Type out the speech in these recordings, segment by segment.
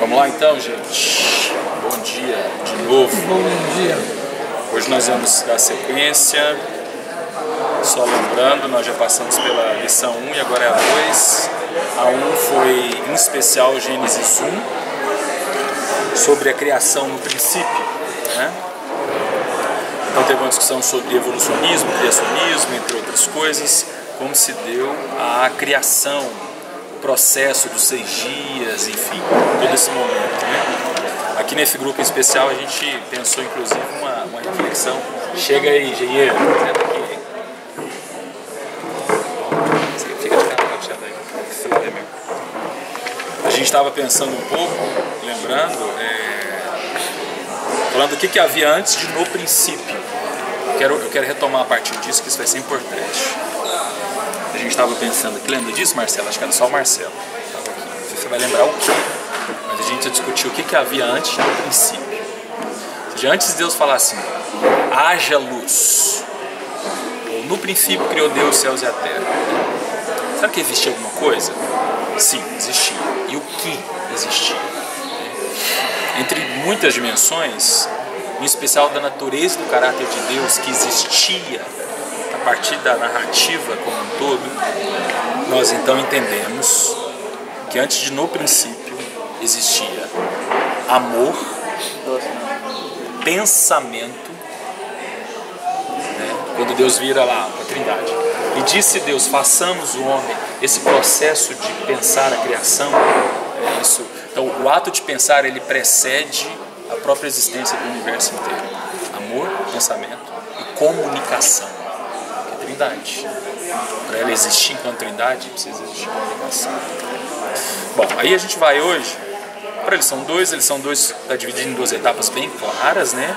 Vamos lá então, gente. Bom dia de novo. Bom dia. Hoje nós vamos dar sequência. Só lembrando, nós já passamos pela lição 1 e agora é a 2. A 1 foi em especial Gênesis 1, sobre a criação no princípio, né? Então teve uma discussão sobre evolucionismo, criacionismo, entre outras coisas, como se deu a criação, o processo dos 6 dias, enfim, todo esse momento, né? Aqui nesse grupo especial a gente pensou inclusive uma reflexão. Chega aí, engenheiro, senta aqui. Fica de cara, pode chegar daí. A gente estava pensando um pouco, lembrando, falando o que havia antes de no princípio. Eu quero retomar a partir disso, que isso vai ser importante. A gente estava pensando aqui, lembra disso, Marcelo? Acho que era só o Marcelo. Não sei se você vai lembrar o quê, mas a gente discutiu o que havia antes no princípio. Ou seja, antes de Deus falar assim, haja luz, ou no princípio criou Deus os céus e a terra. Sabe que existia alguma coisa? Sim, existia. E o que existia? Entre muitas dimensões, em especial da natureza e do caráter de Deus que existia a partir da narrativa como um todo, nós então entendemos que antes de no princípio existia amor, pensamento, né? Quando Deus vira lá a Trindade e disse Deus, façamos o homem, esse processo de pensar a criação, isso. Então o ato de pensar ele precede a própria existência do universo inteiro. Amor, pensamento e comunicação, que é Trindade. Para ela existir enquanto Trindade, precisa existir comunicação. Bom, aí a gente vai hoje para a lição 2. A lição 2 está dividida em 2 etapas bem claras, né?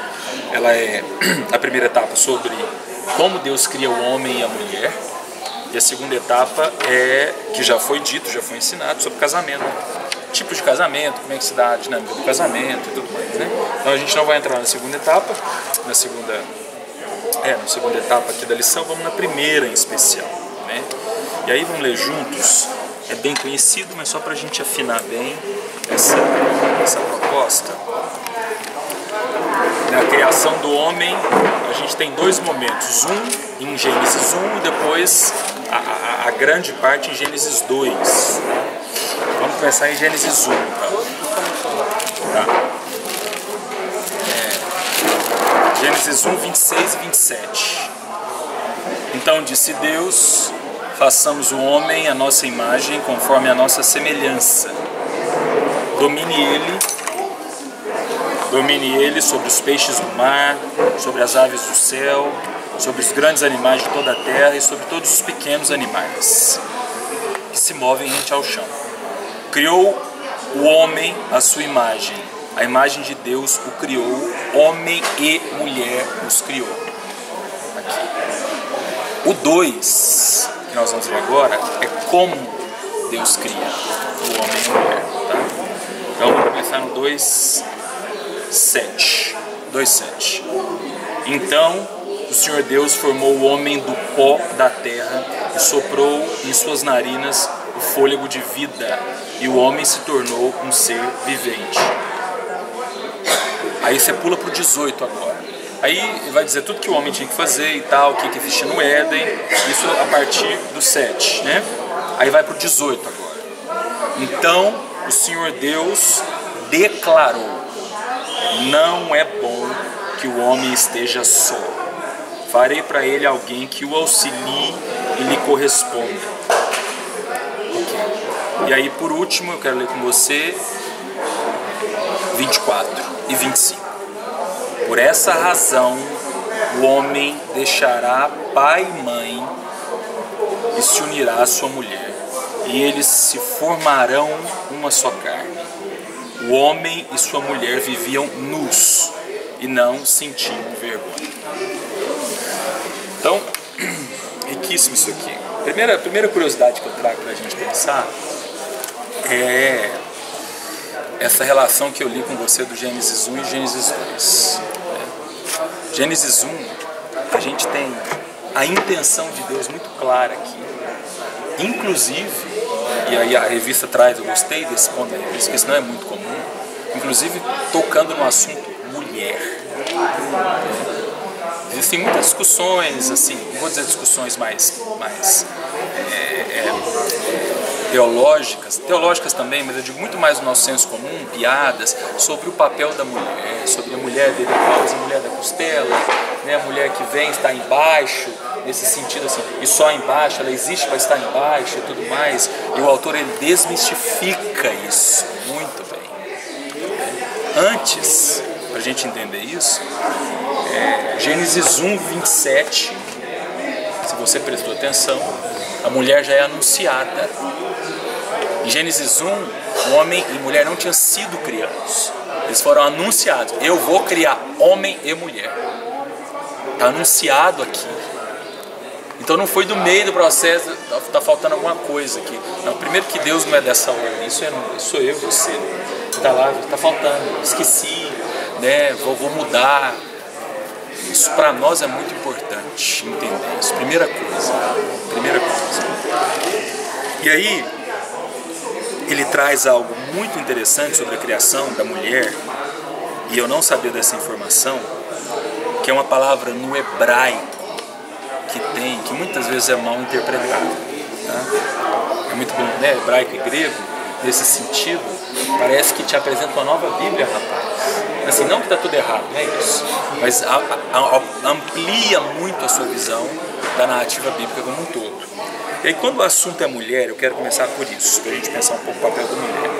Ela é a primeira etapa sobre como Deus cria o homem e a mulher. E a segunda etapa é, que já foi dito, já foi ensinado, sobre casamento. Tipos de casamento, como é que se dá a dinâmica do casamento e tudo mais, né? Então a gente não vai entrar na segunda etapa, na segunda etapa aqui da lição, vamos na primeira em especial, né? E aí vamos ler juntos, é bem conhecido, mas só para a gente afinar bem essa proposta. Na criação do homem, a gente tem 2 momentos, um em Gênesis 1 e depois a grande parte em Gênesis 2, né? Vamos começar em Gênesis 1, então. Tá. Gênesis 1, 26 e 27. Então disse Deus, façamos o homem à nossa imagem, conforme a nossa semelhança. Domine ele sobre os peixes do mar, sobre as aves do céu, sobre os grandes animais de toda a terra e sobre todos os pequenos animais que se movem rente ao chão. Criou o homem à sua imagem. A imagem de Deus o criou, homem e mulher os criou. Aqui. O 2, que nós vamos ver agora, é como Deus cria o homem e a mulher. Tá? Então vamos começar no 2:7. 2:7. Então o Senhor Deus formou o homem do pó da terra e soprou em suas narinas o fôlego de vida, e o homem se tornou um ser vivente. Aí você pula para o 18 agora. Aí vai dizer tudo que o homem tinha que fazer e tal, o que existia no Éden, isso a partir do 7, né? Aí vai para o 18 agora. Então o Senhor Deus declarou, não é bom que o homem esteja só. Farei para ele alguém que o auxilie e lhe corresponda. E aí, por último, eu quero ler com você 24 e 25. Por essa razão, o homem deixará pai e mãe e se unirá à sua mulher, e eles se formarão uma só carne. O homem e sua mulher viviam nus e não sentiam vergonha. Então, riquíssimo isso aqui. A primeira curiosidade que eu trago para a gente pensar é essa relação que eu li com você do Gênesis 1 e Gênesis 2. Gênesis 1, a gente tem a intenção de Deus muito clara aqui. Inclusive, e aí a revista traz, eu gostei desse ponto da revista, porque isso não é muito comum, inclusive tocando no assunto mulher. Existem muitas discussões, assim, não vou dizer discussões mais teológicas também, mas eu digo muito mais no nosso senso comum, piadas, sobre o papel da mulher, sobre a mulher da causa, a mulher da costela, né, a mulher que vem, está embaixo, nesse sentido assim, e só embaixo, ela existe para estar embaixo e tudo mais, e o autor ele desmistifica isso muito bem. Antes, para a gente entender isso, Gênesis 1, 27, se você prestou atenção, a mulher já é anunciada. Em Gênesis 1, o homem e mulher não tinham sido criados, eles foram anunciados. Eu vou criar homem e mulher. Está anunciado aqui. Então não foi do meio do processo, está faltando alguma coisa aqui. Não, primeiro que Deus não é dessa ordem, isso sou eu, você. Está lá, está faltando, esqueci, né? Vou mudar. Isso para nós é muito importante entender isso. Primeira coisa. E aí, ele traz algo muito interessante sobre a criação da mulher, e eu não sabia dessa informação, que é uma palavra no hebraico que muitas vezes é mal interpretada. Tá? É muito bom, né? Hebraico e grego, nesse sentido, parece que te apresenta uma nova Bíblia, rapaz. Assim, não que está tudo errado, não é isso, mas amplia muito a sua visão da narrativa bíblica como um todo. E aí, quando o assunto é mulher, eu quero começar por isso, para a gente pensar um pouco o papel da mulher.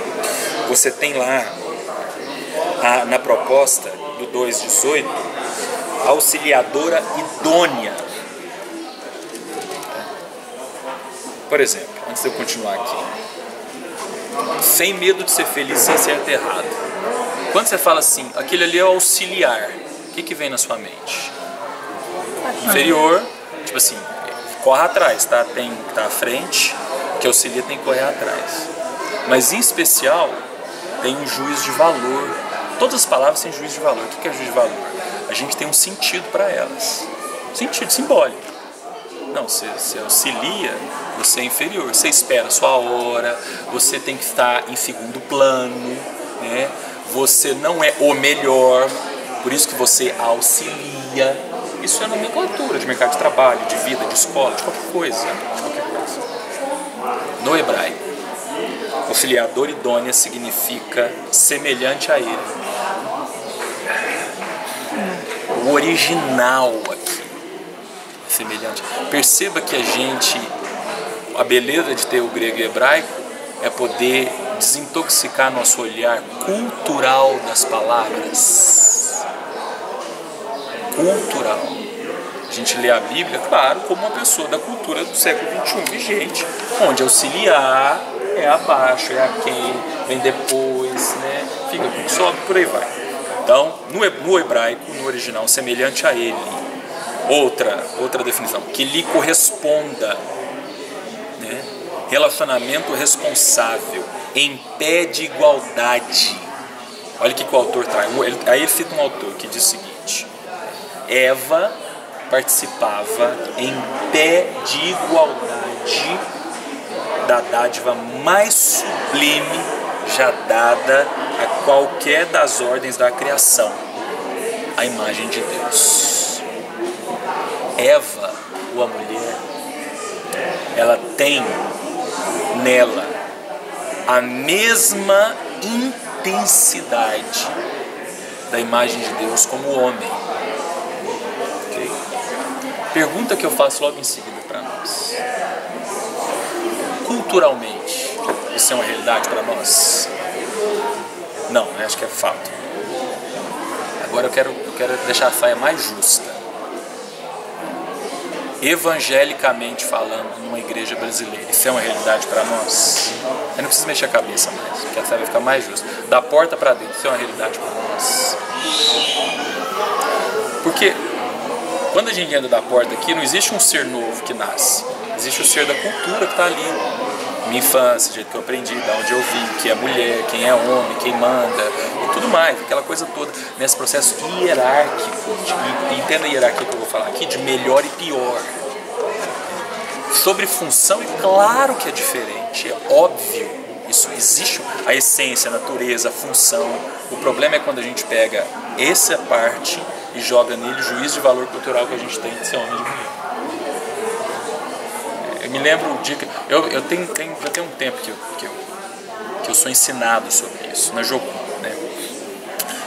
Você tem lá, na proposta do 2,18, auxiliadora idônea. Por exemplo, antes de eu continuar aqui, sem medo de ser feliz sem ser aterrado. Quando você fala assim, aquele ali é o auxiliar, o que vem na sua mente? Inferior, tipo assim, corre atrás, tá? Tem que estar à frente, que auxilia tem que correr atrás. Mas em especial, tem um juízo de valor. Todas as palavras têm juízo de valor. O que é juízo de valor? A gente tem um sentido para elas. Sentido simbólico. Não, você auxilia, você é inferior. Você espera a sua hora, você tem que estar em segundo plano, né? Você não é o melhor, por isso que você auxilia. Isso é nomenclatura de mercado de trabalho, de vida, de escola, de qualquer coisa. No hebraico, auxiliador idônea significa semelhante a ele. O original aqui, semelhante. Perceba que a beleza de ter o grego e o hebraico é poder desintoxicar nosso olhar cultural das palavras. Cultural. A gente lê a Bíblia, claro, como uma pessoa da cultura do século XXI vigente, onde auxiliar é abaixo, é a quem, vem depois, né? Fica com sobe, por aí vai. Então, no hebraico, no original, semelhante a ele. Outra definição, que lhe corresponda, né? Relacionamento responsável, em pé de igualdade. Olha o que o autor traz. Aí ele cita um autor que diz o seguinte: Eva participava em pé de igualdade da dádiva mais sublime já dada a qualquer das ordens da criação, a imagem de Deus. Eva, ou a mulher, ela tem nela a mesma intensidade da imagem de Deus como o homem. Okay? Pergunta que eu faço logo em seguida para nós: culturalmente, isso é uma realidade para nós? Não, acho que é fato. Agora eu quero deixar a saia mais justa. Evangelicamente falando, numa igreja brasileira, isso é uma realidade para nós? Eu não preciso mexer a cabeça mais, porque a saia vai ficar mais justa. Da porta para dentro, isso é uma realidade para nós? Porque quando a gente entra da porta aqui, não existe um ser novo que nasce, existe o ser da cultura que está ali. Minha infância, o jeito que eu aprendi, da onde eu vim, que é mulher, quem é homem, quem manda e tudo mais, aquela coisa toda, nesse processo hierárquico, entenda a hierarquia que eu vou falar aqui, de melhor e pior. Sobre função, é claro que é diferente, é óbvio, Isso existe, a essência, a natureza, a função. O problema é quando a gente pega essa parte e joga nele o juízo de valor cultural que a gente tem de ser homem e de mulher. Eu me lembro o dia que... já tem um tempo que eu sou ensinado sobre isso, na Jocum, né?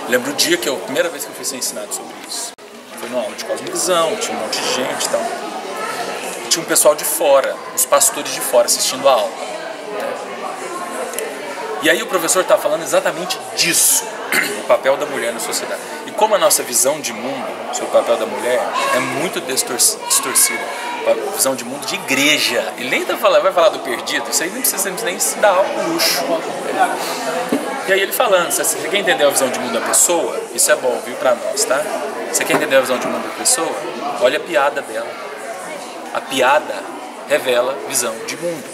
Eu lembro o dia a primeira vez que eu fui ser ensinado sobre isso. Foi numa aula de cosmovisão, tinha um monte de gente e tal. E tinha um pessoal de fora, os pastores de fora assistindo a aula, né? E aí o professor estava falando exatamente disso, o papel da mulher na sociedade. E como a nossa visão de mundo sobre o papel da mulher é muito distorcida, a visão de mundo de igreja. Ele nem vai falar do perdido, isso aí não precisa nem se dar ao luxo. E aí ele falando, se você quer entender a visão de mundo da pessoa, isso é bom, viu, pra nós, tá? Você quer entender a visão de mundo da pessoa? Olha a piada dela. A piada revela visão de mundo.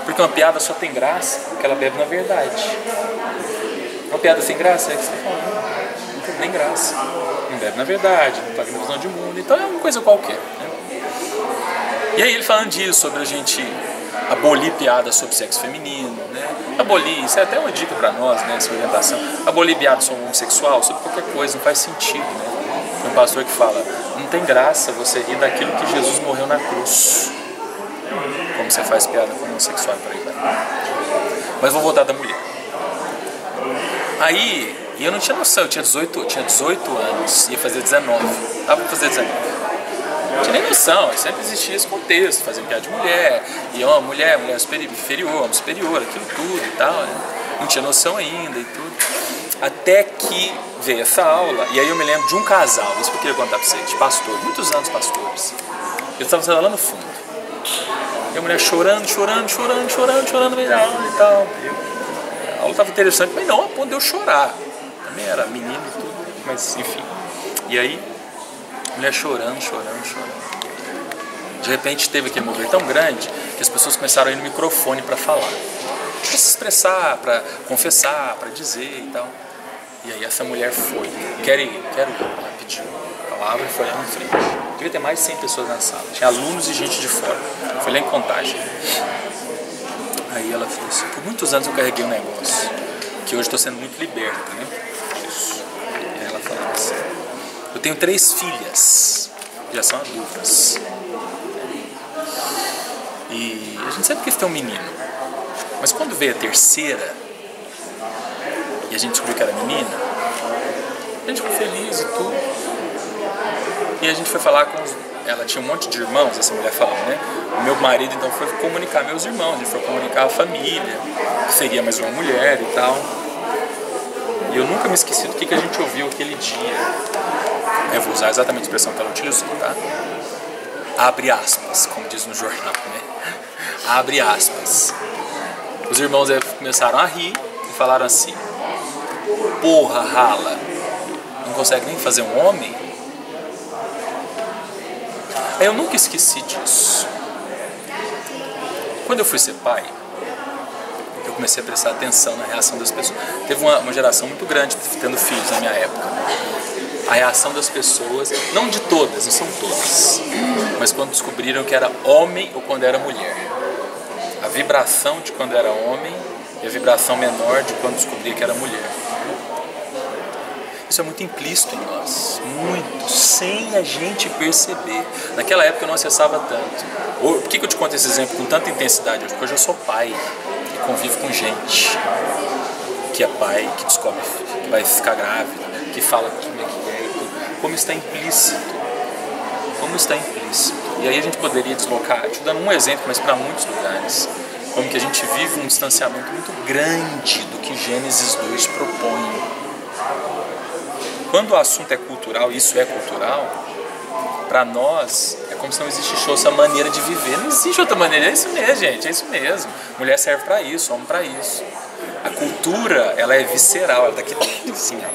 Porque uma piada só tem graça porque ela bebe na verdade. Uma piada sem graça é que você está falando. Não tem nem graça. Não bebe na verdade, não está na visão de mundo. Então é uma coisa qualquer, né? E aí ele falando disso, sobre a gente abolir piadas sobre sexo feminino, né? Abolir, isso é até uma dica para nós, né? Essa orientação. Abolir piadas sobre homossexual, sobre qualquer coisa, não faz sentido, né? Tem um pastor que fala, não tem graça você rir daquilo que Jesus morreu na cruz. Como você faz piada com homossexual por aí vai. Mas vou voltar da mulher. Aí, e eu não tinha noção, eu tinha 18 anos, ia fazer 19, tava pra fazer 19. Não tinha nem noção, sempre existia esse contexto, fazer piada de mulher, e uma mulher inferior, homem superior, aquilo tudo e tal, né? Não tinha noção ainda e tudo. Até que veio essa aula, e aí eu me lembro de um casal, isso que eu queria contar pra vocês, de pastor, muitos anos pastores. Eles estavam lá no fundo. E a mulher chorando no meio da aula e tal. A aula estava interessante, mas não a ponto de eu chorar. Também era menino e tudo, mas enfim. E aí, a mulher chorando. De repente teve aquele mover tão grande que as pessoas começaram a ir no microfone para falar. Para se expressar, para confessar, para dizer e tal. E aí essa mulher foi. Quero. Ela pediu a palavra e foi lá na frente. Devia ter mais de 100 pessoas na sala. Tinha alunos e gente de fora. Foi lá em Contagem. Aí ela falou assim, por muitos anos eu carreguei um negócio, que hoje estou sendo muito liberta, né? Isso. E aí ela falou assim, eu tenho 3 filhas, já são adultas. E a gente sempre quis ter um menino. Mas quando veio a terceira, e a gente descobriu que era menina, a gente ficou feliz e tudo. E a gente foi falar com ela tinha um monte de irmãos, essa mulher falou, né? O meu marido então foi comunicar meus irmãos, a gente foi comunicar a família, que seria mais uma mulher e tal. E eu nunca me esqueci do que a gente ouviu aquele dia. Eu vou usar exatamente a expressão que ela utilizou, tá? Abre aspas, como diz no jornal, né? Abre aspas. Os irmãos começaram a rir e falaram assim, porra, rala, não consegue nem fazer um homem? Eu nunca esqueci disso. Quando eu fui ser pai, eu comecei a prestar atenção na reação das pessoas. Teve uma geração muito grande tendo filhos na minha época. A reação das pessoas, não de todas, não são todas, mas quando descobriram que era homem ou quando era mulher. A vibração de quando era homem e a vibração menor de quando descobria que era mulher. Isso é muito implícito em nós, muito, sem a gente perceber. Naquela época eu não acessava tanto. Por que eu te conto esse exemplo com tanta intensidade hoje? Porque hoje eu sou pai e convivo com gente que é pai, que descobre que vai ficar grávida, que fala como é que é, como está implícito. Como está implícito. E aí a gente poderia deslocar, te dando um exemplo, mas para muitos lugares, como que a gente vive um distanciamento muito grande do que Gênesis 2 propõe. Quando o assunto é cultural, isso é cultural, para nós é como se não existisse outra maneira de viver. Não existe outra maneira, é isso mesmo, gente, é isso mesmo. Mulher serve para isso, homem para isso. A cultura, ela é visceral, ela tá aqui dentro, assim, né?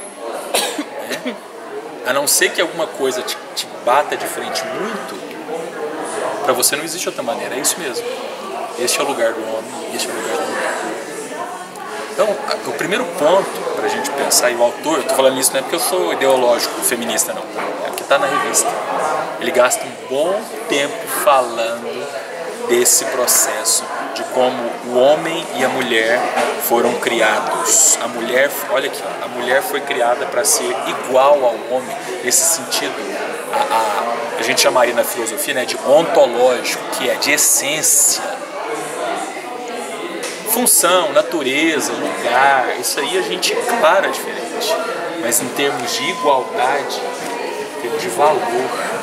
A não ser que alguma coisa te bata de frente muito, para você não existe outra maneira, é isso mesmo. Este é o lugar do homem, este é o lugar da mulher. Então, o primeiro ponto para a gente pensar, e o autor, eu estou falando isso não é porque eu sou ideológico, feminista não, é porque está na revista. Ele gasta um bom tempo falando desse processo de como o homem e a mulher foram criados. A mulher, olha aqui, a mulher foi criada para ser igual ao homem, nesse sentido, a gente chamaria na filosofia, né, de ontológico, que é de essência, função, natureza, lugar, isso aí a gente clara diferente, mas em termos de igualdade, em termos de valor.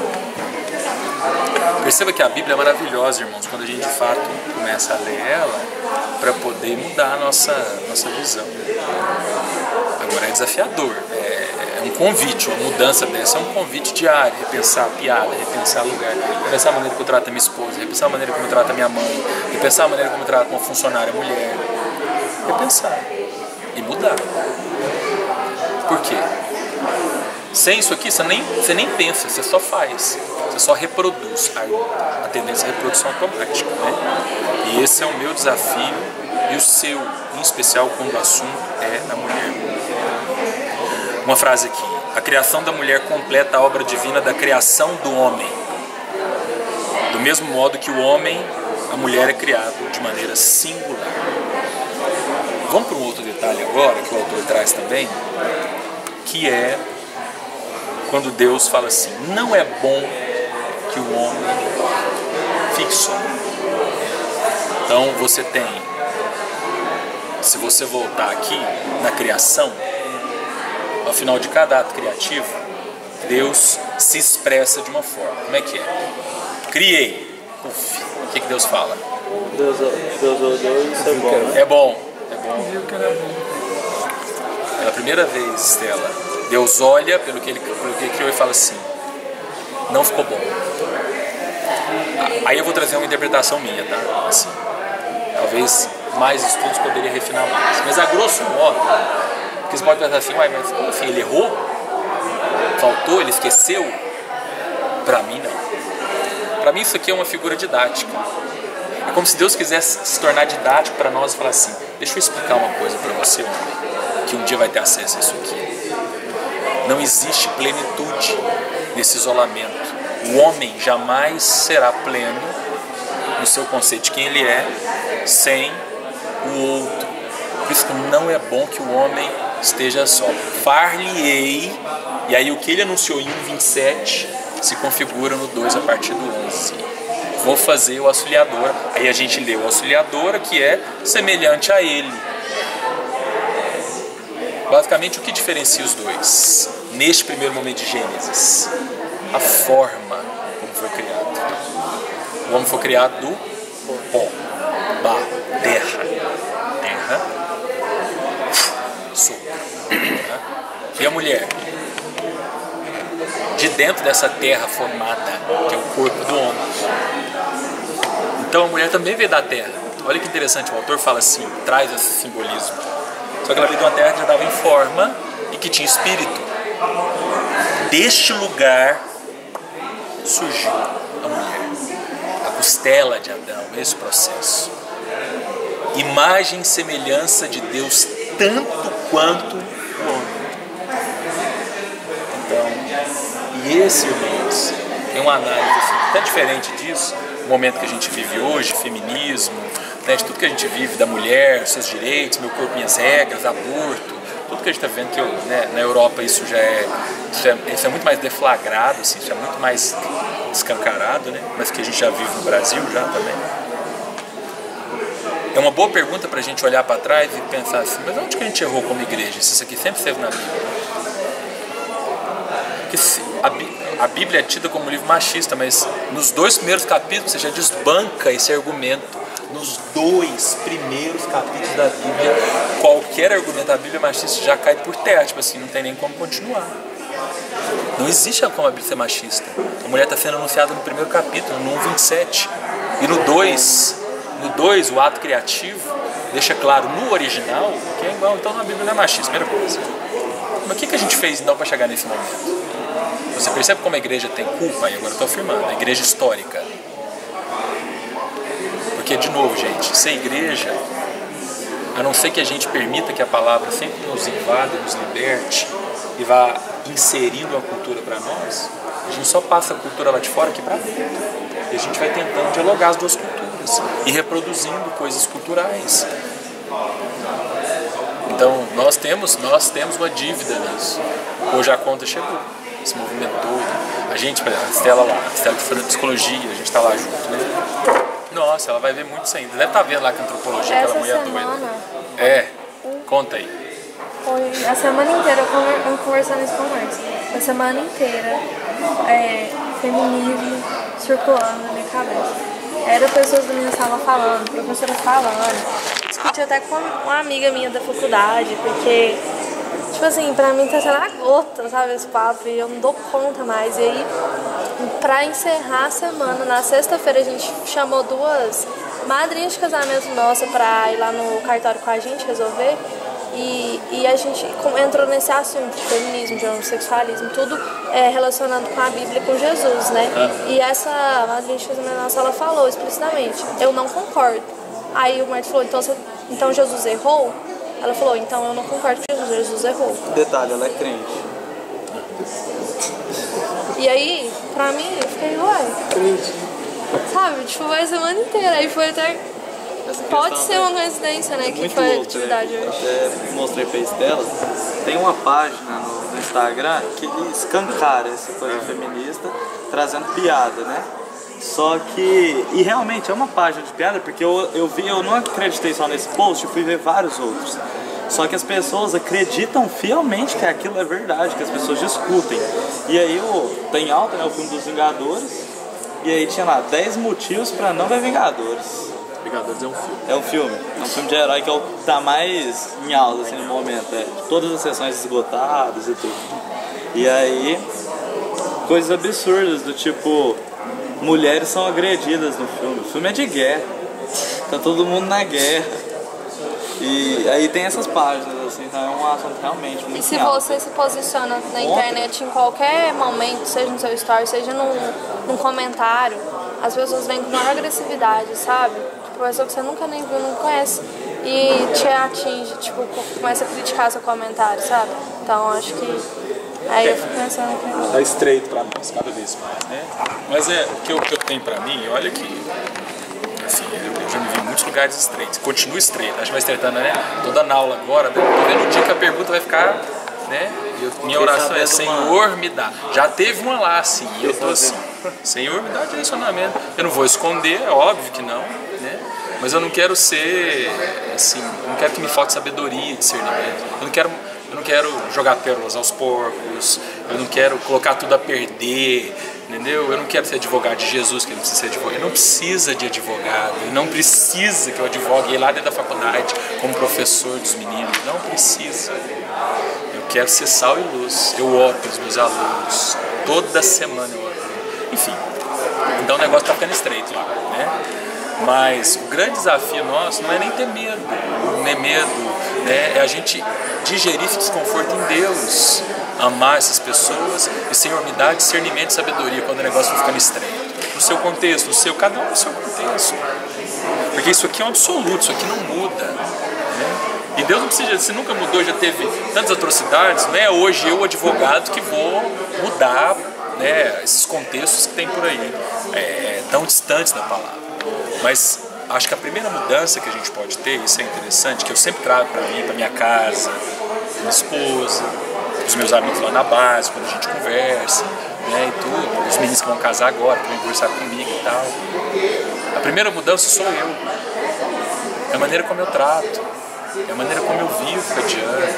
Perceba que a Bíblia é maravilhosa, irmãos, quando a gente de fato começa a ler ela, para poder mudar a nossa visão. Agora é desafiador, é um convite, uma mudança dessa é um convite diário, repensar a piada, repensar o lugar, repensar a maneira como eu trato a minha esposa, repensar a maneira como eu trato a minha mãe, repensar a maneira como eu trato uma funcionária mulher, repensar e mudar. Por quê? Sem isso aqui, você nem pensa, você só faz. Você só reproduz, a tendência é a reprodução automática, né? E esse é o meu desafio e o seu, em especial quando o assunto é a mulher. Uma frase aqui: a criação da mulher completa a obra divina da criação do homem. Do mesmo modo que o homem, a mulher é criado de maneira singular. Vamos para um outro detalhe agora, que o autor traz também, que é quando Deus fala assim: não é bom que o homem fique só. Então você tem, se você voltar aqui na criação, ao final de cada ato criativo, Deus se expressa de uma forma. Como é que é? Criei. Uf, o que Deus fala? Deus olhou e isso é bom, né? É bom. Viu que era bom. Pela primeira vez, Estela, Deus olha pelo que ele criou e fala assim: não ficou bom. Aí eu vou trazer uma interpretação minha, tá? Assim, talvez mais estudos poderia refinar mais. Mas a grosso modo, porque você pode pensar assim: uai, mas como assim? Ele errou? Faltou? Ele esqueceu? Pra mim, não. Pra mim isso aqui é uma figura didática. É como se Deus quisesse se tornar didático para nós e falar assim: deixa eu explicar uma coisa para você, homem, que um dia vai ter acesso a isso aqui. Não existe plenitude nesse isolamento. O homem jamais será pleno no seu conceito de quem ele é sem o outro. Por isso que não é bom que o homem esteja só. Far-lhe-ei, e aí o que ele anunciou em 1:27 se configura no 2 a partir do 11. Vou fazer o auxiliador. Aí a gente lê o auxiliadora, que é semelhante a ele. Basicamente, o que diferencia os dois neste primeiro momento de Gênesis? A forma como foi criado. O homem foi criado do pó, barro, terra, sopro. E a mulher? De dentro dessa terra formada, que é o corpo do homem. Então a mulher também veio da terra. Olha que interessante, o autor fala assim, traz esse simbolismo. Só que ela veio de uma terra que já estava em forma e que tinha espírito. Deste lugar surgiu a mulher, a costela de Adão, esse processo. Imagem e semelhança de Deus tanto quanto o homem. Então, e esse, irmãos, tem uma análise assim, até diferente disso, o momento que a gente vive hoje, feminismo, né, de tudo que a gente vive, da mulher, seus direitos, meu corpo, minhas regras, aborto, tudo que a gente está vendo, que né, na Europa isso é muito mais deflagrado, assim, isso é muito mais escancarado, né, mas que a gente já vive no Brasil já também. É uma boa pergunta para a gente olhar para trás e pensar assim, mas onde que a gente errou como igreja? Se isso aqui sempre esteve na Bíblia. Porque a Bíblia é tida como um livro machista, mas nos 2 primeiros capítulos você já desbanca esse argumento. Nos 2 primeiros capítulos da Bíblia, qualquer argumento da Bíblia machista já cai por terra, tipo assim, não tem nem como continuar. Não existe como a Bíblia ser machista. A mulher está sendo anunciada no primeiro capítulo, no 1:27. E no 2, o ato criativo deixa claro no original que é igual. Então na Bíblia não é machista, primeira coisa. Mas o que a gente fez então para chegar nesse momento? Você percebe como a igreja tem culpa? E agora eu estou afirmando, a igreja histórica. Porque, de novo, gente, ser igreja, a não ser que a gente permita que a palavra sempre nos invada, nos liberte e vá inserindo a cultura para nós, a gente só passa a cultura lá de fora aqui para dentro. E a gente vai tentando dialogar as duas culturas. culturas e reproduzindo coisas culturais. Então nós temos uma dívida nisso. Hoje a conta chegou, se movimentou. A gente, a Estela lá, a Estela que faz psicologia, a gente está lá junto, né? Nossa, ela vai ver muito isso ainda. Deve estar vendo lá com a antropologia, aquela mulher doida. É, conta aí. Foi a semana inteira eu conversando isso com o Marcos. A semana inteira, feminismo circulando na minha cabeça. Era pessoas da minha sala falando, professoras falando. Discuti até com uma amiga minha da faculdade, porque, tipo assim, pra mim tá sendo a gota, sabe, esse papo, e eu não dou conta mais. E aí, pra encerrar a semana, na sexta-feira a gente chamou duas madrinhas de casamento nossa pra ir lá no cartório com a gente resolver. E a gente entrou nesse assunto de feminismo, de homossexualismo, tudo relacionando com a Bíblia e com Jesus, né? E essa madrinha de casamento nossa, ela falou explicitamente, eu não concordo. Aí o Marcos falou, então Jesus errou? Ela falou, então eu não concordo com Jesus errou. Detalhe, ela é crente. E aí, pra mim, eu fiquei, uai, sabe, tipo, foi a semana inteira, aí foi até... Pode ser uma coincidência, né, que foi a atividade hoje. Até mostrei pra Estela, tem uma página no Instagram que ele escancara essa coisa feminista, trazendo piada, né? Só que, e realmente é uma página de piada, porque eu não acreditei só nesse post, eu fui ver vários outros. Só que as pessoas acreditam fielmente que aquilo é verdade, que as pessoas discutem. E aí tem alta, né, o filme dos Vingadores, e aí tinha lá 10 motivos pra não ver Vingadores. Vingadores é um filme. É um filme de herói que é o que tá mais em alta assim, no momento. Todas as sessões esgotadas e tudo. E aí, coisas absurdas do tipo, mulheres são agredidas no filme. O filme é de guerra. Tá todo mundo na guerra. E aí tem essas páginas, assim, então é um assunto realmente muito E se você se posiciona na internet em qualquer momento, seja no seu story, seja num comentário, as pessoas vêm com maior agressividade, sabe? Pessoa que você nunca nem viu, não conhece, e te atinge, tipo, começa a criticar seu comentário, sabe? Então acho que aí eu fico pensando que... Tá estreito pra nós, cada vez mais, né? Mas o que eu tenho pra mim, olha que, assim, eu já me vi em muitos lugares estreitos, continua estreito, acho que vai estreitando, né? Tô dando aula agora, né? Tô vendo o dia que a pergunta vai ficar, né? Minha oração é, Senhor, me dá. Já teve uma lá, assim, e eu tô assim, Senhor, me dá direcionamento. Eu não vou esconder, é óbvio que não, né? Mas eu não quero ser, assim, eu não quero que me falte sabedoria, discernimento. Eu não quero jogar pérolas aos porcos, eu não quero colocar tudo a perder, entendeu? Eu não quero ser advogado de Jesus, que ele não precisa ser advogado. Ele não precisa de advogado, ele não precisa que eu advogue lá dentro da faculdade como professor dos meninos, não precisa. Eu quero ser sal e luz, eu oro pelos meus alunos, toda semana eu oro. Enfim, então o negócio tá ficando estreito lá, né? Mas o grande desafio nosso não é nem ter medo, né? É a gente digerir esse desconforto em Deus, amar essas pessoas e, Senhor, me dá discernimento e sabedoria quando o negócio vai ficando estreito. No seu contexto, cada um no seu contexto. Porque isso aqui é um absoluto, isso aqui não muda, né? E Deus não precisa, se nunca mudou, já teve tantas atrocidades, não é hoje eu, advogado, que vou mudar, né, esses contextos que tem por aí, tão distantes da palavra. Mas acho que a primeira mudança que a gente pode ter, isso é interessante, que eu sempre trago para mim, para minha casa, minha esposa, os meus amigos lá na base, quando a gente conversa, né, e tudo, os meninos que vão casar agora, que vão conversar comigo e tal. A primeira mudança sou eu, é a maneira como eu trato, é a maneira como eu vivo com a Diana,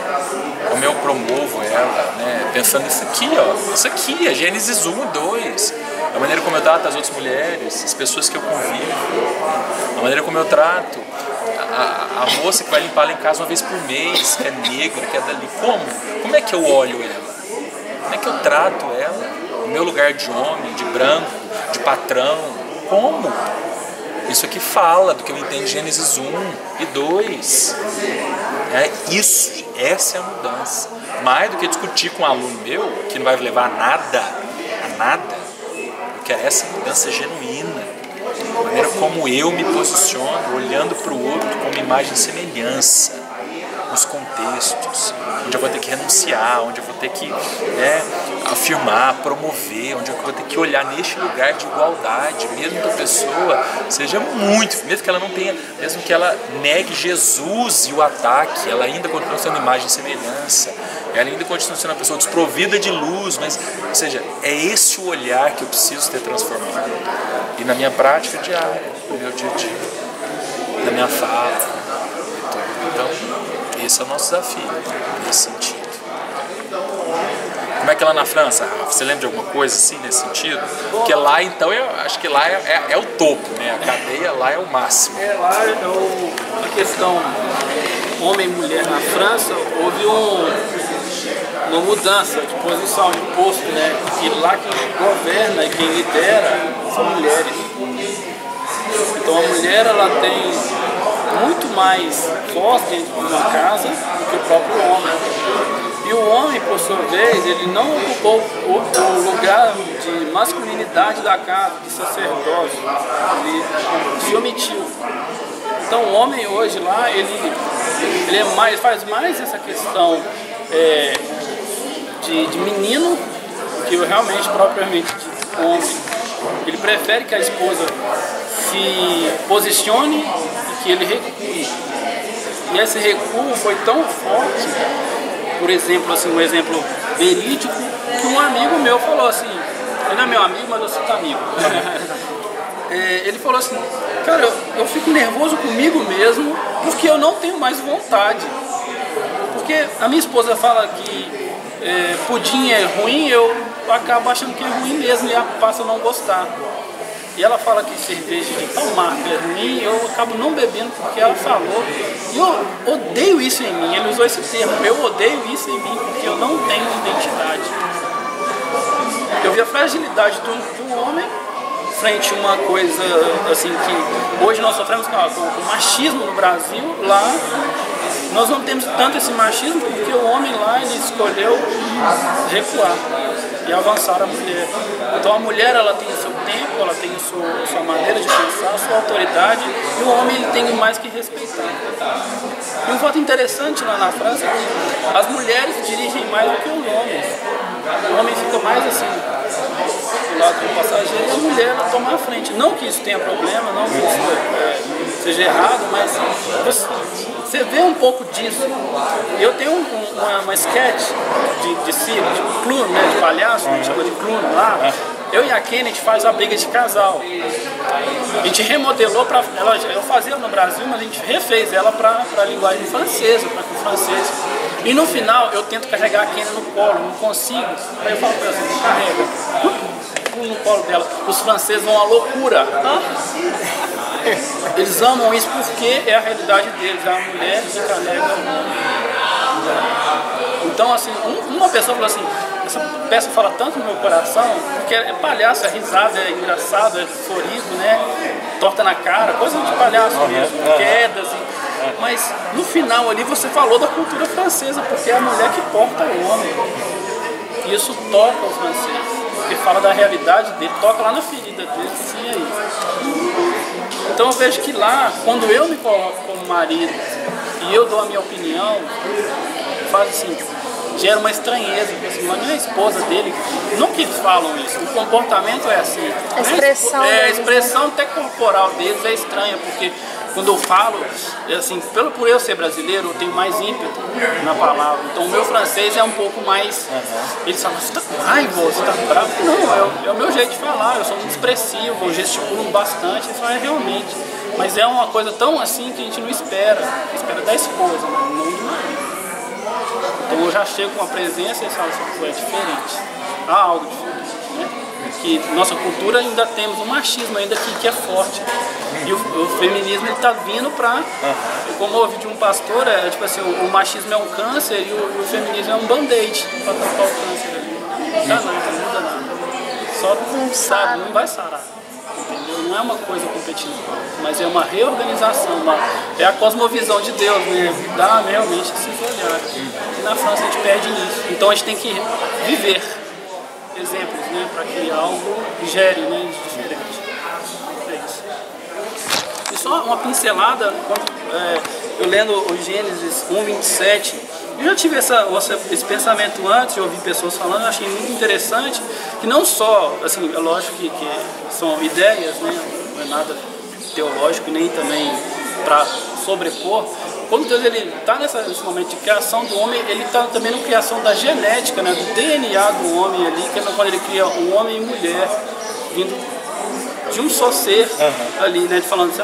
como eu promovo ela, né, pensando nisso aqui, ó, isso aqui, é Gênesis 1, 2. A maneira como eu trato as outras mulheres, as pessoas que eu convivo, a maneira como eu trato a moça que vai limpar lá em casa uma vez por mês, que é negra, que é dali. Como é que eu olho ela? Como é que eu trato ela? No meu lugar de homem, de branco, de patrão, como? Isso aqui fala do que eu entendo de Gênesis 1 e 2. Essa é a mudança. Mais do que discutir com um aluno meu, que não vai levar a nada, eu quero essa mudança genuína. A maneira como eu me posiciono, olhando para o outro como imagem e semelhança. alguns contextos, onde eu vou ter que renunciar, onde eu vou ter que afirmar, promover, onde eu vou ter que olhar neste lugar de igualdade, mesmo que a pessoa seja muito, mesmo que ela não tenha, mesmo que ela negue Jesus e o ataque, ela ainda continua sendo imagem e semelhança, ela ainda continua sendo uma pessoa desprovida de luz, mas, ou seja, é esse o olhar que eu preciso ter transformado. E na minha prática diária, no meu dia a dia, na minha fala, então, esse é o nosso desafio, nesse sentido. Como é que é lá na França, Rafa? Você lembra de alguma coisa assim, nesse sentido? Porque lá, então, eu acho que lá é o topo, né? A cadeia lá é o máximo. Lá, a questão homem e mulher na França, houve uma mudança de posição, de posto, né? E lá quem governa e quem lidera são mulheres. Então a mulher, ela tem muito mais voz dentro de uma casa do que o próprio homem. E o homem, por sua vez, ele não ocupou o lugar de masculinidade da casa, de sacerdócio. Ele se omitiu. Então o homem hoje lá, ele faz mais essa questão de menino que realmente propriamente de homem. Ele prefere que a esposa se posicione e que ele recue. E esse recuo foi tão forte, por exemplo, assim, um exemplo verídico, que um amigo meu falou assim, ele não é meu amigo, mas eu sou amigo. Ele falou assim, cara, eu fico nervoso comigo mesmo porque eu não tenho mais vontade. Porque a minha esposa fala que pudim é ruim, eu acabo achando que é ruim mesmo e passo a não gostar. E ela fala que cerveja de tal marca é ruim, eu acabo não bebendo porque ela falou. E eu odeio isso em mim, ele usou esse termo, eu odeio isso em mim porque eu não tenho identidade. Eu vi a fragilidade do homem frente a uma coisa assim que hoje nós sofremos com o machismo no Brasil. Lá nós não temos tanto esse machismo porque o homem lá ele escolheu recuar e avançar a mulher. Então a mulher ela tem o seu tempo, ela tem a sua maneira de pensar, a sua autoridade, e o homem ele tem mais que respeitar. E um fato interessante lá na França é que as mulheres dirigem mais do que os homens. O homem fica mais assim do lado do passageiro e a mulher ela toma a frente. Não que isso tenha problema, não que isso seja errado, mas você vê um pouco disso. Eu tenho uma sketch de circo, de clown, né, de palhaço, que chama de clown lá. Eu e a Kennedy faz a briga de casal. A gente remodelou para ela, eu fazia no Brasil, mas a gente refez ela para a linguagem francesa, para o francês. E no final eu tento carregar a Kennedy no colo, não consigo. Aí eu falo para ela assim, carrega. No colo dela. Os franceses vão à loucura. Eles amam isso porque é a realidade deles. A mulher que carrega o homem. Então, assim, uma pessoa falou assim, essa peça fala tanto no meu coração, porque é palhaço, é risada, é engraçado, é sorriso, né? Torta na cara, coisa de palhaço mesmo, quedas. Mas no final ali você falou da cultura francesa, porque é a mulher que porta o homem. E isso toca os franceses. Porque fala da realidade dele, toca lá na ferida dele, sim, aí. Então eu vejo que lá, quando eu me coloco como marido e eu dou a minha opinião, faz assim, gera uma estranheza, porque assim, mas não é a esposa dele, não que eles falam isso, o comportamento é assim. A expressão, a expressão até corporal deles é estranha, porque quando eu falo, assim, por eu ser brasileiro, eu tenho mais ímpeto na palavra. Então o meu francês é um pouco mais... Eles falam, você tá com raiva, você tá bravo? Não, é o meu jeito de falar, eu sou muito expressivo, eu gesticulo bastante, isso é realmente. Mas é uma coisa tão assim que a gente não espera da esposa, não do marido. Então eu já chego com a presença e falo assim, é diferente, há algo diferente, né? Que nossa cultura ainda temos um machismo ainda que é forte. E o feminismo ele tá vindo para, como eu ouvi de um pastor, tipo assim, o machismo é um câncer e o feminismo é um band-aid para tapar o câncer ali. Não dá nada, não muda nada. Só sabe, não vai sarar. Entendeu? Não é uma coisa competitiva, mas é uma reorganização, é a cosmovisão de Deus, né? Dá realmente esses olhares. E na França a gente perde nisso. Então a gente tem que viver exemplos, né? Para que algo gere, né? Diferente. É isso. E só uma pincelada, eu lendo o Gênesis 1:27, eu já tive esse pensamento antes, eu ouvi pessoas falando, eu achei muito interessante, que não só, assim, é lógico que são ideias, né, não é nada teológico, nem também para sobrepor. Quando Deus está nesse momento de criação do homem, ele está também na criação da genética, né, do DNA do homem ali, que é quando ele cria um homem e mulher, vindo de um só ser ali, né, falando assim,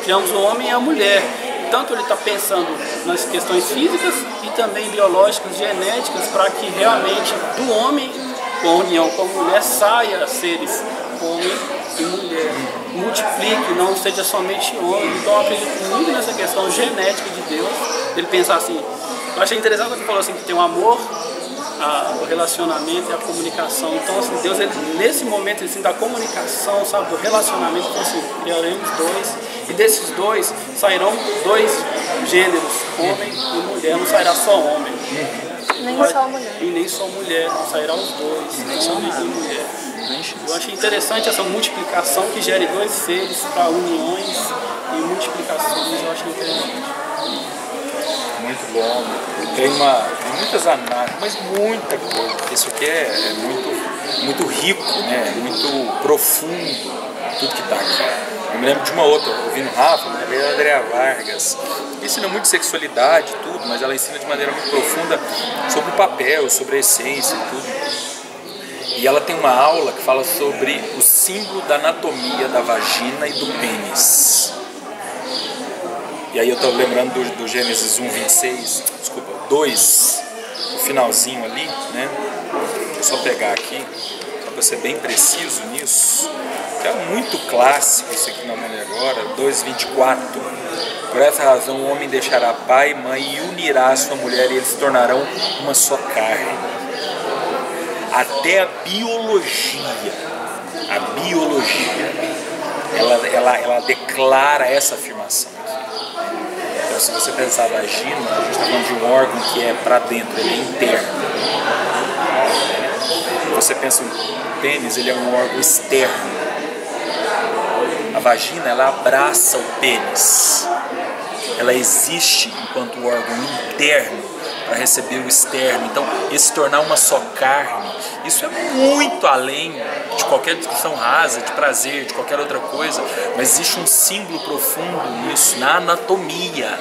criamos o homem e a mulher. Tanto ele está pensando nas questões físicas e também biológicas, genéticas, para que realmente do homem, com a união com a mulher, saia seres homem e mulher, multiplique, não seja somente homem. Então eu acredito muito nessa questão genética de Deus, ele pensar assim. Eu achei interessante quando ele falou assim, que tem o amor, o relacionamento e a comunicação. Então assim, Deus, ele, nesse momento assim, da comunicação, sabe, do relacionamento, então assim, criaremos dois, e desses dois sairão dois gêneros, homem e mulher, não sairá só homem. Nem só mulher. E nem só mulher, sairá os dois, homem e mulher. Eu achei interessante essa multiplicação que gere dois seres para uniões e multiplicações, eu achei interessante. Muito bom. Tem muitas análises, mas muita coisa. Isso aqui é muito rico, né? Muito profundo, tudo que está aqui. Eu me lembro de uma outra, ouvindo o Rafa, a Andrea Vargas. Ensina muito sexualidade, tudo, mas ela ensina de maneira muito profunda sobre o papel, sobre a essência e tudo. E ela tem uma aula que fala sobre o símbolo da anatomia da vagina e do pênis. E aí eu estou lembrando do Gênesis 2, o finalzinho ali, né? Vou só pegar aqui, só para ser bem preciso nisso, que é muito clássico isso aqui na mão agora, 2:24. Por essa razão o homem deixará pai e mãe e unirá a sua mulher e eles se tornarão uma só carne. Até a biologia, ela declara essa afirmação. Então, se você pensar a vagina, a gente está falando de um órgão que é para dentro, ele é interno. Você pensa no pênis, ele é um órgão externo. A vagina, ela abraça o pênis. Ela existe enquanto órgão interno para receber o externo. Então, esse tornar uma só carne, isso é muito além de qualquer discussão rasa, de prazer, de qualquer outra coisa, mas existe um símbolo profundo nisso, na anatomia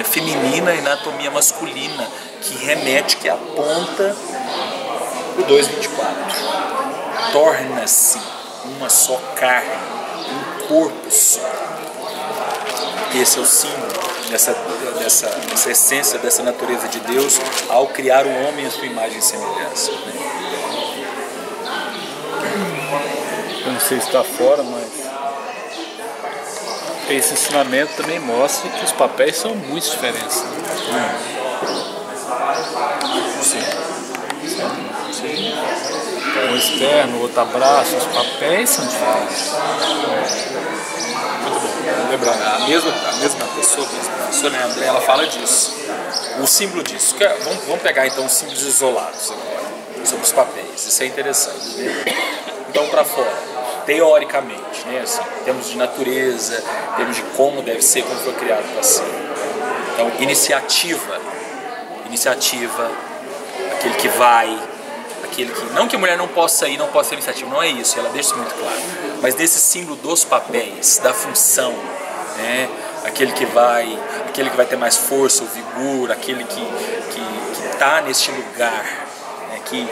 feminina e na anatomia masculina, que remete, que aponta o 2:24. Torna-se uma só carne, um corpo só. Esse é o símbolo dessa essência, dessa natureza de Deus ao criar o homem à sua imagem e semelhança. Eu não sei se está fora, mas esse ensinamento também mostra que os papéis são muito diferentes. Né? Sim. Um externo, outro abraço, os papéis são diferentes. Muito bom. Lembrando, a mesma pessoa, a professora, né, André, ela fala disso. O símbolo disso. Vamos pegar então os símbolos isolados agora, sobre os papéis. Isso é interessante. Né? Então, para fora, teoricamente, né, assim, temos de natureza, temos de como deve ser, como foi criado para ser. Então, iniciativa, aquele que vai, aquele que, não que a mulher não possa ir, não possa ter iniciativa, não é isso, ela deixa isso muito claro, mas desse símbolo dos papéis, da função, né, aquele que vai ter mais força, o vigor, aquele que está neste lugar, né, que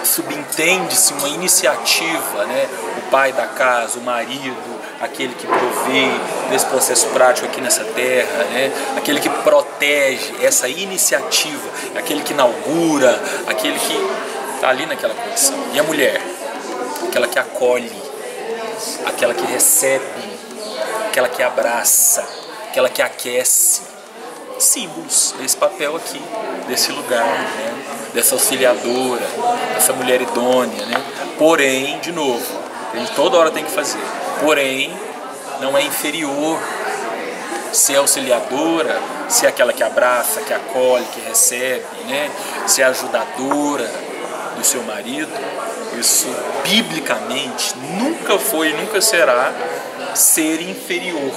subentende-se uma iniciativa, né, o pai da casa, o marido, aquele que provê nesse processo prático aqui nessa terra, né? Aquele que protege essa iniciativa, aquele que inaugura, aquele que está ali naquela posição. E a mulher, aquela que acolhe, aquela que recebe, aquela que abraça, aquela que aquece. Símbolos desse papel aqui, desse lugar, né? Dessa auxiliadora, dessa mulher idônea, né? Porém, de novo, a gente toda hora tem que fazer. Porém, não é inferior ser auxiliadora, ser aquela que abraça, que acolhe, que recebe, né? Ser ajudadora do seu marido. Isso, biblicamente, nunca foi e nunca será ser inferior.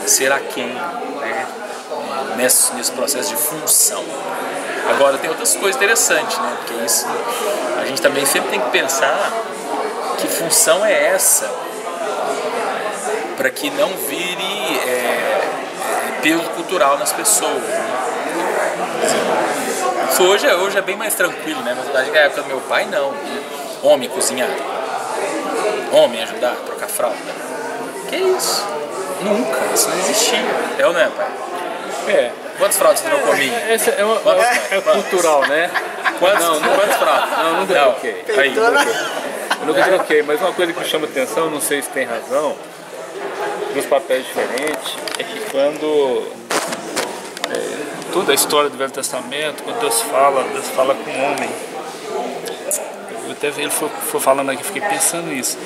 ser a quem, né? Nesse processo de função. Agora tem outras coisas interessantes, né? Porque isso a gente também sempre tem que pensar que função é essa, para que não vire peso cultural nas pessoas. Né? Isso hoje é bem mais tranquilo, né? Mas na época do meu pai não. Né? Homem cozinhar, homem ajudar, trocar fralda. Que isso? Nunca, isso não existia. É ou não é, pai? Quantas fraldas você trocou comigo? É cultural, né? Quantas fraldas? Não, nunca troquei. Aí, Eu nunca troquei, mas uma coisa que me chama atenção, não sei se tem razão, dos papéis diferentes, é que quando toda a história do Velho Testamento, quando Deus fala com o homem, eu até ele foi falando aqui, fiquei pensando nisso.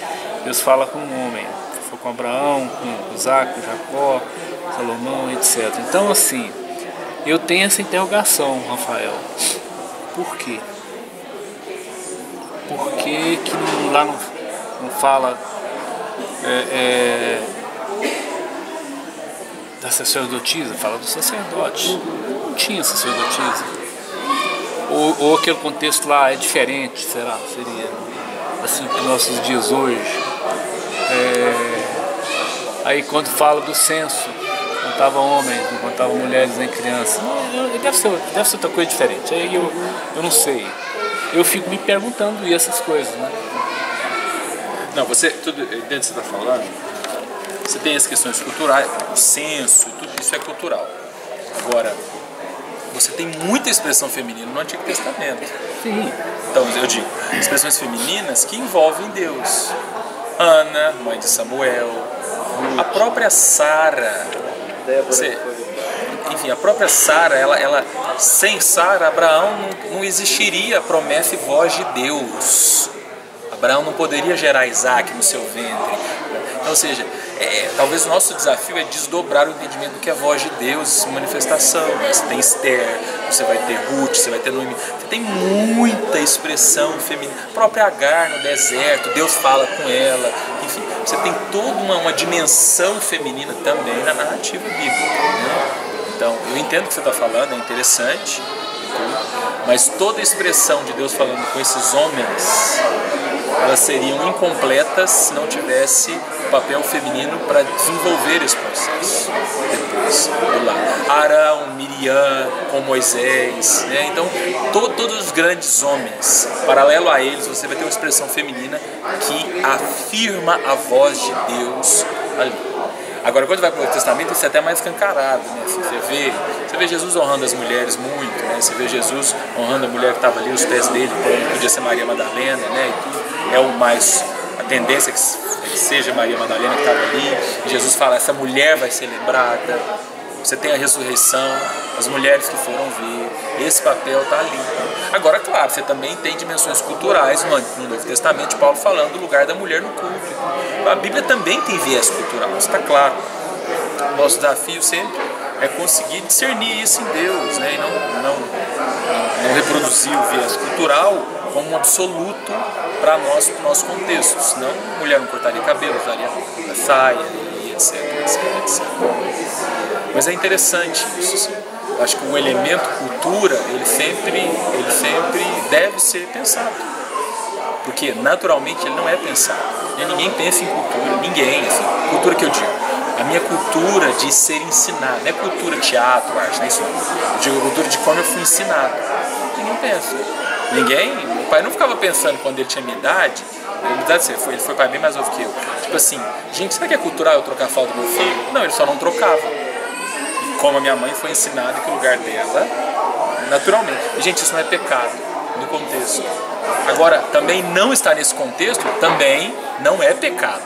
Deus fala com o homem, foi com Abraão, com Isaac, com Jacó, Salomão, etc. Então, assim, eu tenho essa interrogação, Rafael. Por quê? Por que lá não fala da sacerdotisa? Fala do sacerdote. Não tinha sacerdotisa. Ou aquele contexto lá é diferente, será? Seria assim para os nossos dias hoje. Aí quando fala do censo, contava homens, não contava mulheres nem crianças. Deve ser outra coisa diferente. Aí eu não sei. Eu fico me perguntando essas coisas, né? Não, você, tudo dentro que você está falando, você tem as questões culturais, o censo, tudo isso é cultural. Agora, você tem muita expressão feminina no Antigo Testamento. Sim. Então, eu digo, expressões femininas que envolvem Deus. Ana, mãe de Samuel, a própria Sara. Enfim, a própria Sara, sem Sara, Abraão não existiria a promessa e voz de Deus. Abraão não poderia gerar Isaac no seu ventre. Então, ou seja, talvez o nosso desafio é desdobrar o entendimento do que é a voz de Deus, manifestação. Você tem Esther, você vai ter Ruth, você vai ter Noemi. Você tem muita expressão feminina. A própria Agar no deserto, Deus fala com ela. Enfim, você tem toda uma dimensão feminina também na narrativa bíblica. Né? Então, eu entendo o que você está falando, é interessante, mas toda a expressão de Deus falando com esses homens, elas seriam incompletas se não tivesse o papel feminino para desenvolver esse processo depois, do lado. Arão, Miriam, com Moisés, né? Então todos os grandes homens, paralelo a eles, você vai ter uma expressão feminina que afirma a voz de Deus ali. Agora, quando vai para o Novo Testamento, isso é até mais escancarado, né? Você vê Jesus honrando as mulheres muito, né? Você vê Jesus honrando a mulher que estava ali, os pés dele, podia ser Maria Madalena, né? E tudo. É o mais, a tendência que seja Maria Madalena que estava ali. E Jesus fala, essa mulher vai ser lembrada. Você tem a ressurreição, as mulheres que foram ver, esse papel está ali. Agora, claro, você também tem dimensões culturais no Novo Testamento, Paulo falando do lugar da mulher no culto. A Bíblia também tem viés cultural, isso está claro. Nosso desafio sempre é conseguir discernir isso em Deus, né? E não reproduzir o viés cultural como um absoluto para nós, para o nosso contexto. Senão, mulher não cortaria cabelo, usaria saia, etc. Mas é interessante isso, assim. Eu acho que o elemento cultura, ele sempre deve ser pensado. Porque, naturalmente, ele não é pensado. E ninguém pensa em cultura, ninguém, assim. Cultura que eu digo, a minha cultura de ser ensinado, não é cultura teatro, arte, não é isso. Eu digo cultura de como eu fui ensinado. Ninguém pensa. Meu pai não ficava pensando quando ele tinha minha idade, ele foi pai bem mais novo que eu. Tipo assim, gente, será que é cultural eu trocar a fralda do meu filho? Não, ele só não trocava. E como a minha mãe foi ensinada que o lugar dela, naturalmente. E, gente, isso não é pecado no contexto. Agora, também não estar nesse contexto, também não é pecado.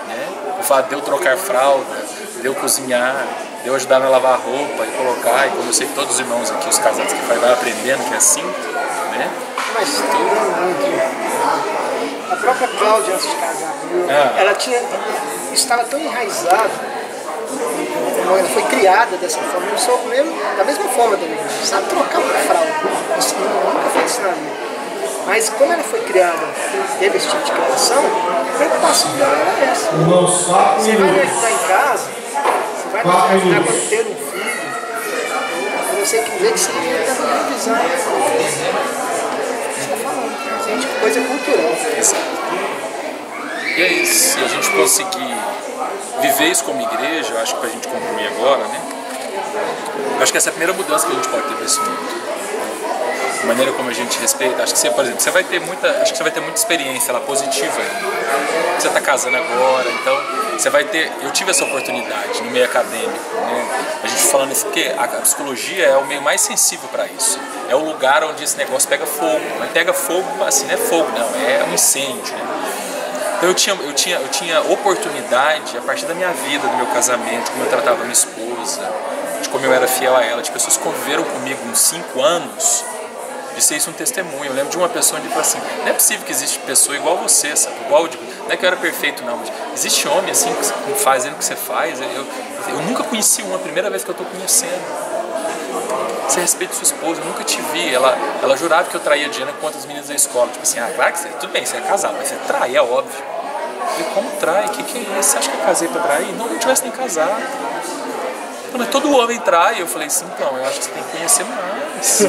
Né? O fato de eu trocar fralda, de eu cozinhar, de eu ajudar a lavar a roupa e colocar, e como eu sei que todos os irmãos aqui, os casados que vai aprendendo que é assim, né? Mas a própria Cláudia, antes de casar, ela estava tão enraizada, como ela foi criada dessa forma, eu sou mesmo da mesma forma também, sabe trocar uma fralda, nunca fez isso na vida. Mas como ela foi criada, teve esse tipo de criação, a preocupação dela era essa. Você vai me ajudar em casa, você vai nos ajudar quando ter um filho. Você que vê que você está dando visão. Gente, coisa cultural. E é isso, se a gente conseguir viver isso como igreja, eu acho que para a gente concluir agora, né? Eu acho que essa é a primeira mudança que a gente pode ter nesse mundo. A maneira como a gente respeita, acho que você, por exemplo, você vai ter muita experiência lá positiva aí. Você está casando agora, então você vai ter. Eu tive essa oportunidade no meio acadêmico, né? A gente falando isso porque a psicologia é o meio mais sensível para isso. É o lugar onde esse negócio pega fogo. Mas pega fogo, assim, não é fogo, não, é um incêndio, né? Então eu tinha oportunidade, a partir da minha vida, do meu casamento, como eu tratava a minha esposa, de como eu era fiel a ela, de pessoas que conviveram comigo uns 5 anos, de ser isso um testemunho. Eu lembro de uma pessoa onde falou assim, não é possível que existe pessoa igual você, sabe? Igual, não é que eu era perfeito não, mas existe homem assim, fazendo o que você faz. Eu nunca conheci uma, a primeira vez que eu estou conhecendo. Você respeita sua esposa, eu nunca te vi. Ela jurava que eu traía a Diana com outras meninas da escola. Tipo assim, claro que você, tudo bem, você é casado, mas você trai, é óbvio. Eu falei, como trai? O que é isso? Você acha que eu casei pra trair? Não tivesse nem casado. Mas todo homem trai. Eu falei assim, então, eu acho que você tem que conhecer mais.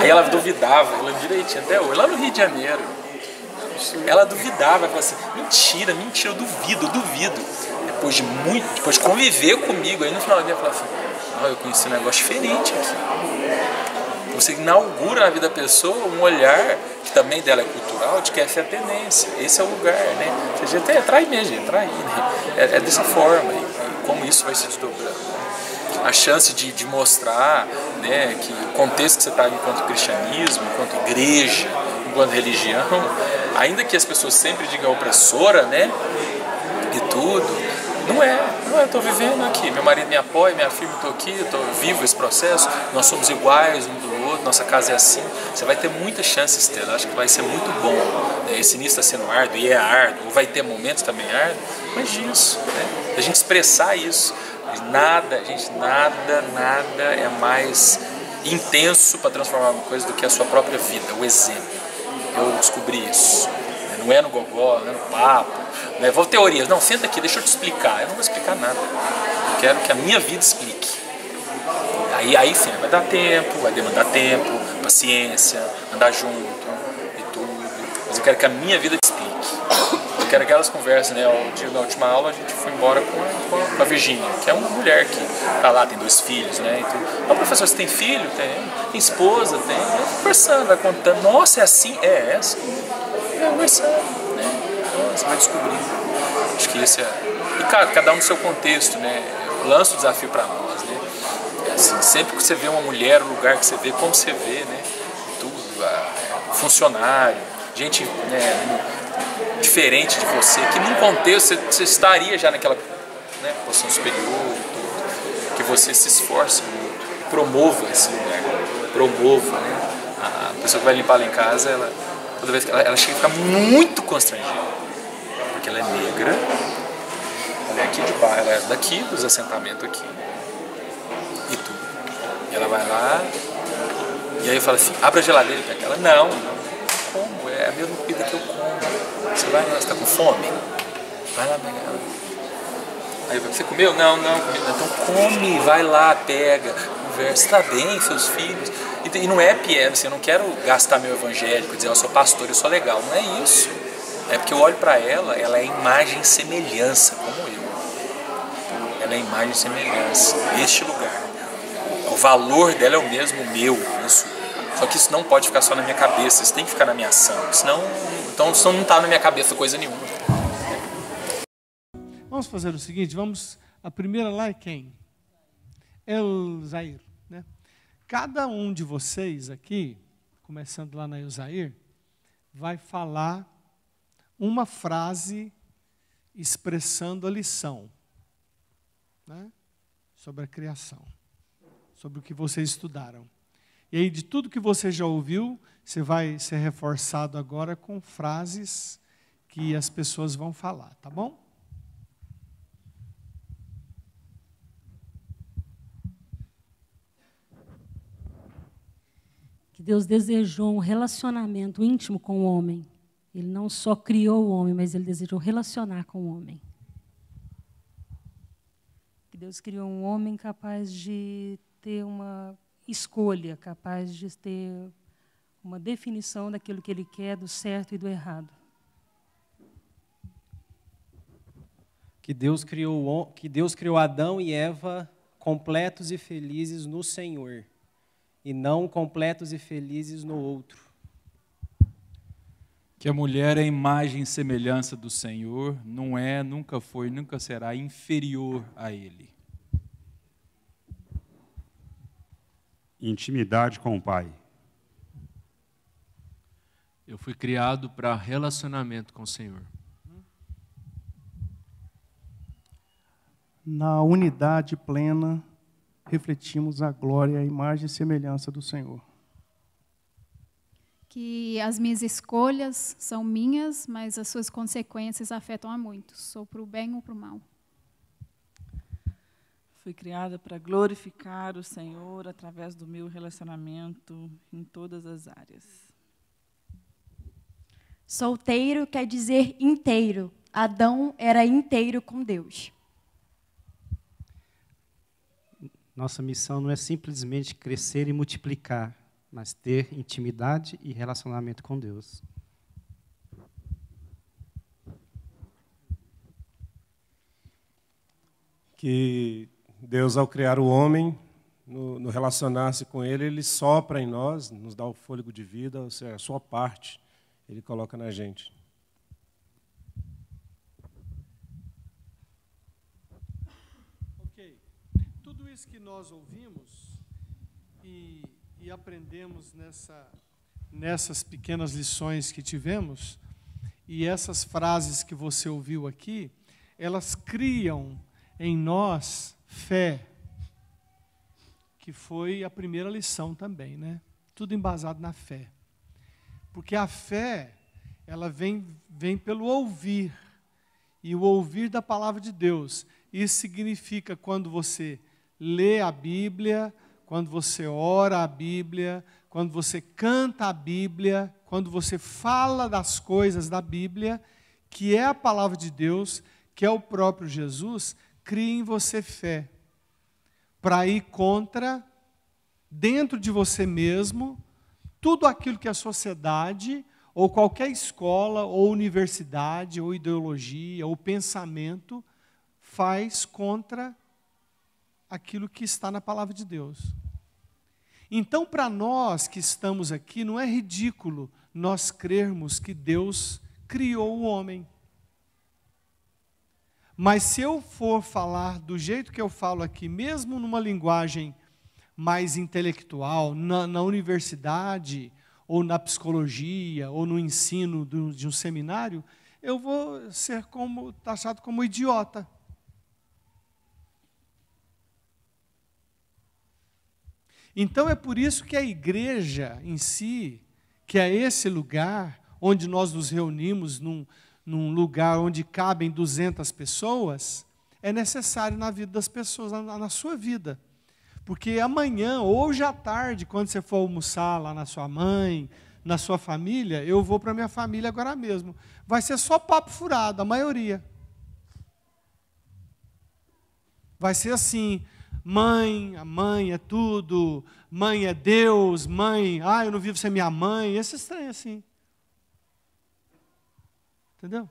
Aí ela duvidava, eu lembro direitinho até hoje, lá no Rio de Janeiro. Ela duvidava, ela falou assim, mentira, eu duvido. Depois de conviver comigo, aí no final da vida ela falou assim, eu conheci um negócio diferente aqui. Você inaugura na vida da pessoa um olhar, que também dela é cultural, de que essa é a tendência, esse é o lugar, né? Você até trai mesmo, trai, né? É dessa forma, e como isso vai se desdobrando. A chance de mostrar, né, que o contexto que você está enquanto cristianismo, enquanto igreja, enquanto religião, ainda que as pessoas sempre digam opressora, né, e tudo, não é, eu estou vivendo aqui, meu marido me apoia, minha filha, estou aqui, eu vivo esse processo, nós somos iguais um do outro, nossa casa é assim, você vai ter muitas chances, Estela, acho que vai ser muito bom, né? Esse início está sendo árduo, e é árduo, vai ter momentos também árduos, mas disso, né? A gente expressar isso, nada é mais intenso para transformar uma coisa do que a sua própria vida, o exemplo. Eu descobri isso. Não é no gogó, não é no papo, não é vou teorias. Não, senta aqui, deixa eu te explicar. Eu não vou explicar nada. Eu quero que a minha vida explique. Aí sim, vai dar tempo, vai demandar tempo, paciência, andar junto e tudo. Mas eu quero que a minha vida explique. Eu quero aquelas conversas, né? Na última aula a gente foi embora com a Virgínia, que é uma mulher que tá lá, tem 2 filhos, né? E tudo. Então, professor, você tem filho? Tem esposa? Tem. Vai conversando, vai contando. Nossa, é assim? É assim. Vai conversando, né? Então, você vai descobrindo. Acho que esse é. E cada um no seu contexto, né? Eu lanço o desafio para nós, né? Assim, sempre que você vê uma mulher, o lugar que você vê, como você vê, né? Tudo, funcionário, gente, né, diferente de você, que num contexto você estaria já naquela, né, posição superior, tudo, que você se esforce muito, promova esse lugar, promova, né? A pessoa que vai limpar lá em casa, toda vez que ela chega a ficar muito constrangida, porque ela é negra, ela é aqui de baixo, ela é daqui, dos assentamentos aqui, e tudo. E ela vai lá, e aí eu falo assim, abre a geladeira e pega ela. Não como, é a mesma comida que eu como. Você vai, você tá com fome? Vai lá pegar ela. Aí você comeu? Não, comi. Então come, vai lá, pega, conversa, tá bem, seus filhos. E não é piano, assim, eu não quero gastar meu evangélico, dizer eu sou pastor, eu sou legal. Não é isso. É porque eu olho pra ela, ela é imagem e semelhança, como eu. Ela é imagem e semelhança, neste lugar. O valor dela é o mesmo meu, isso. Só que isso não pode ficar só na minha cabeça, isso tem que ficar na minha ação. Então não está na minha cabeça coisa nenhuma. Vamos fazer o seguinte, a primeira lá é quem? Elzair, né? Cada um de vocês aqui, começando lá na Elzair, vai falar uma frase expressando a lição, né? Sobre a criação, sobre o que vocês estudaram. E aí, de tudo que você já ouviu, você vai ser reforçado agora com frases que as pessoas vão falar, tá bom? Que Deus desejou um relacionamento íntimo com o homem. Ele não só criou o homem, mas ele desejou relacionar com o homem. Que Deus criou um homem capaz de ter uma escolha, capaz de ter uma definição daquilo que ele quer, do certo e do errado. Que Deus criou Adão e Eva completos e felizes no Senhor, e não completos e felizes no outro. Que a mulher é a imagem e semelhança do Senhor, não é, nunca foi, nunca será inferior a Ele. Intimidade com o Pai. Eu fui criado para relacionamento com o Senhor. Na unidade plena, refletimos a glória, a imagem e semelhança do Senhor. Que as minhas escolhas são minhas, mas as suas consequências afetam a muitos, ou para o bem ou para o mal. Fui criada para glorificar o Senhor através do meu relacionamento em todas as áreas. Solteiro quer dizer inteiro. Adão era inteiro com Deus. Nossa missão não é simplesmente crescer e multiplicar, mas ter intimidade e relacionamento com Deus. Que Deus, ao criar o homem, no relacionar-se com ele sopra em nós, nos dá o fôlego de vida, ou seja, a sua parte, ele coloca na gente. Ok. Tudo isso que nós ouvimos e aprendemos nessas pequenas lições que tivemos, e essas frases que você ouviu aqui, elas criam em nós fé, que foi a primeira lição também, né? Tudo embasado na fé. Porque a fé, ela vem pelo ouvir, e o ouvir da palavra de Deus. Isso significa quando você lê a Bíblia, quando você ora a Bíblia, quando você canta a Bíblia, quando você fala das coisas da Bíblia, que é a palavra de Deus, que é o próprio Jesus, cria em você fé, para ir contra, dentro de você mesmo, tudo aquilo que a sociedade, ou qualquer escola, ou universidade, ou ideologia, ou pensamento, faz contra aquilo que está na palavra de Deus. Então, para nós que estamos aqui, não é ridículo nós crermos que Deus criou o homem. Mas se eu for falar do jeito que eu falo aqui, mesmo numa linguagem mais intelectual, na universidade, ou na psicologia, ou no ensino de um seminário, eu vou ser taxado como idiota. Então é por isso que a igreja em si, que é esse lugar onde nós nos reunimos num lugar onde cabem 200 pessoas, é necessário na vida das pessoas, na sua vida. Porque amanhã, hoje à tarde, quando você for almoçar lá na sua mãe, na sua família, eu vou para a minha família agora mesmo. Vai ser só papo furado, a maioria. Vai ser assim, mãe, a mãe é tudo, mãe é Deus, mãe, eu não vivo sem minha mãe, esse estranho assim. Entendeu?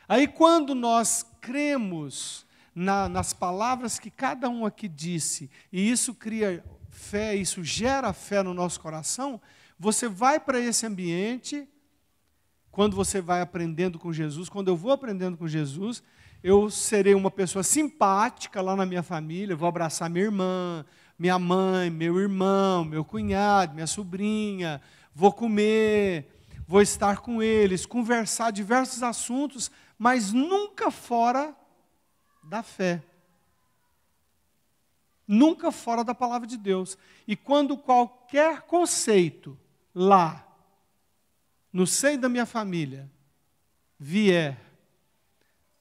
Aí quando nós cremos nas palavras que cada um aqui disse, e isso cria fé, isso gera fé no nosso coração, você vai para esse ambiente, quando você vai aprendendo com Jesus, quando eu vou aprendendo com Jesus, eu serei uma pessoa simpática lá na minha família, vou abraçar minha irmã, minha mãe, meu irmão, meu cunhado, minha sobrinha, vou comer, vou estar com eles, conversar diversos assuntos, mas nunca fora da fé. Nunca fora da palavra de Deus. E quando qualquer conceito lá, no seio da minha família, vier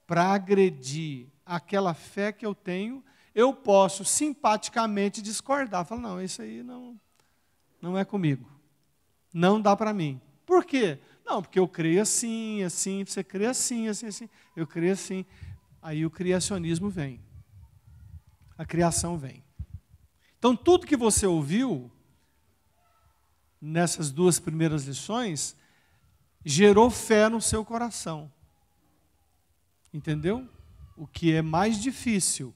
para agredir aquela fé que eu tenho, eu posso simpaticamente discordar. Falar, não, isso aí não é comigo. Não dá para mim. Por quê? Não, porque eu creio assim, você crê assim, assim. Eu creio assim. Aí o criacionismo vem. a criação vem. Então, tudo que você ouviu nessas 2 primeiras lições gerou fé no seu coração. Entendeu? O que é mais difícil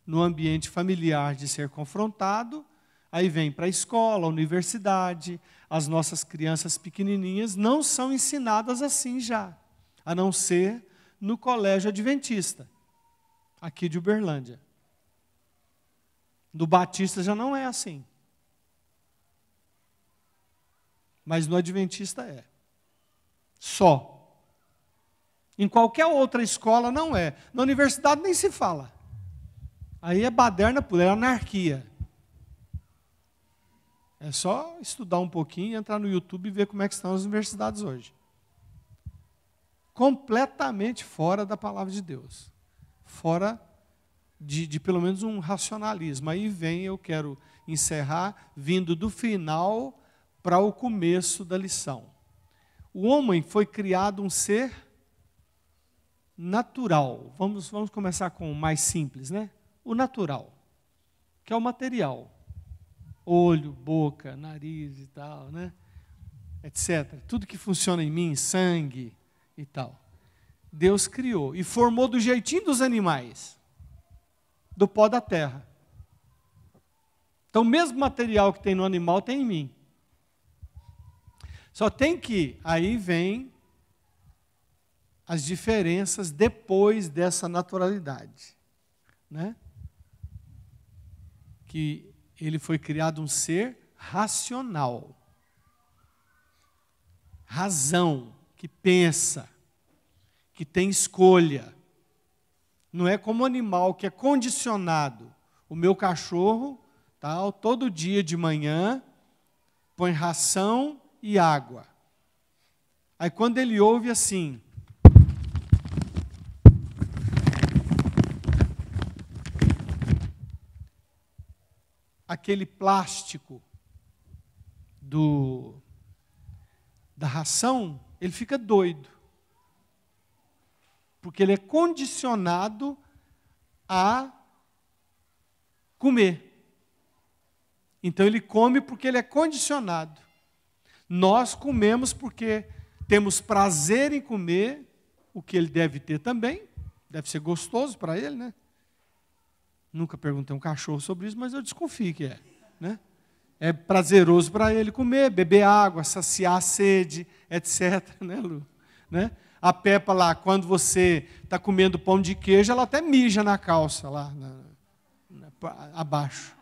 no ambiente familiar de ser confrontado, aí vem para a escola, a universidade, as nossas crianças pequenininhas não são ensinadas assim já, a não ser no colégio adventista, aqui de Uberlândia. No Batista já não é assim. Mas no adventista é. Só. Em qualquer outra escola não é. Na universidade nem se fala. Aí é baderna pura, é anarquia. É só estudar um pouquinho, entrar no YouTube e ver como é que estão as universidades hoje. Completamente fora da palavra de Deus. Fora de pelo menos um racionalismo. Aí vem, eu quero encerrar, vindo do final para o começo da lição. O homem foi criado um ser natural. Vamos começar com o mais simples, né? O natural, que é o material. Olho, boca, nariz e tal, né? Etc. Tudo que funciona em mim, sangue e tal. Deus criou e formou do jeitinho dos animais, do pó da terra. Então, o mesmo material que tem no animal tem em mim. Só tem que, aí vem as diferenças depois dessa naturalidade, né? Que ele foi criado um ser racional. Razão, que pensa, que tem escolha. Não é como um animal que é condicionado. O meu cachorro, tal, todo dia de manhã, põe ração e água. Aí quando ele ouve assim, aquele plástico da ração, ele fica doido. Porque ele é condicionado a comer. Então ele come porque ele é condicionado. Nós comemos porque temos prazer em comer, o que ele deve ter também, deve ser gostoso para ele, né? Nunca perguntei a um cachorro sobre isso, mas eu desconfio que é, né? É prazeroso para ele comer, beber água, saciar a sede, etc. Né, Lu? Né? A Peppa lá, quando você está comendo pão de queijo, ela até mija na calça lá, abaixo.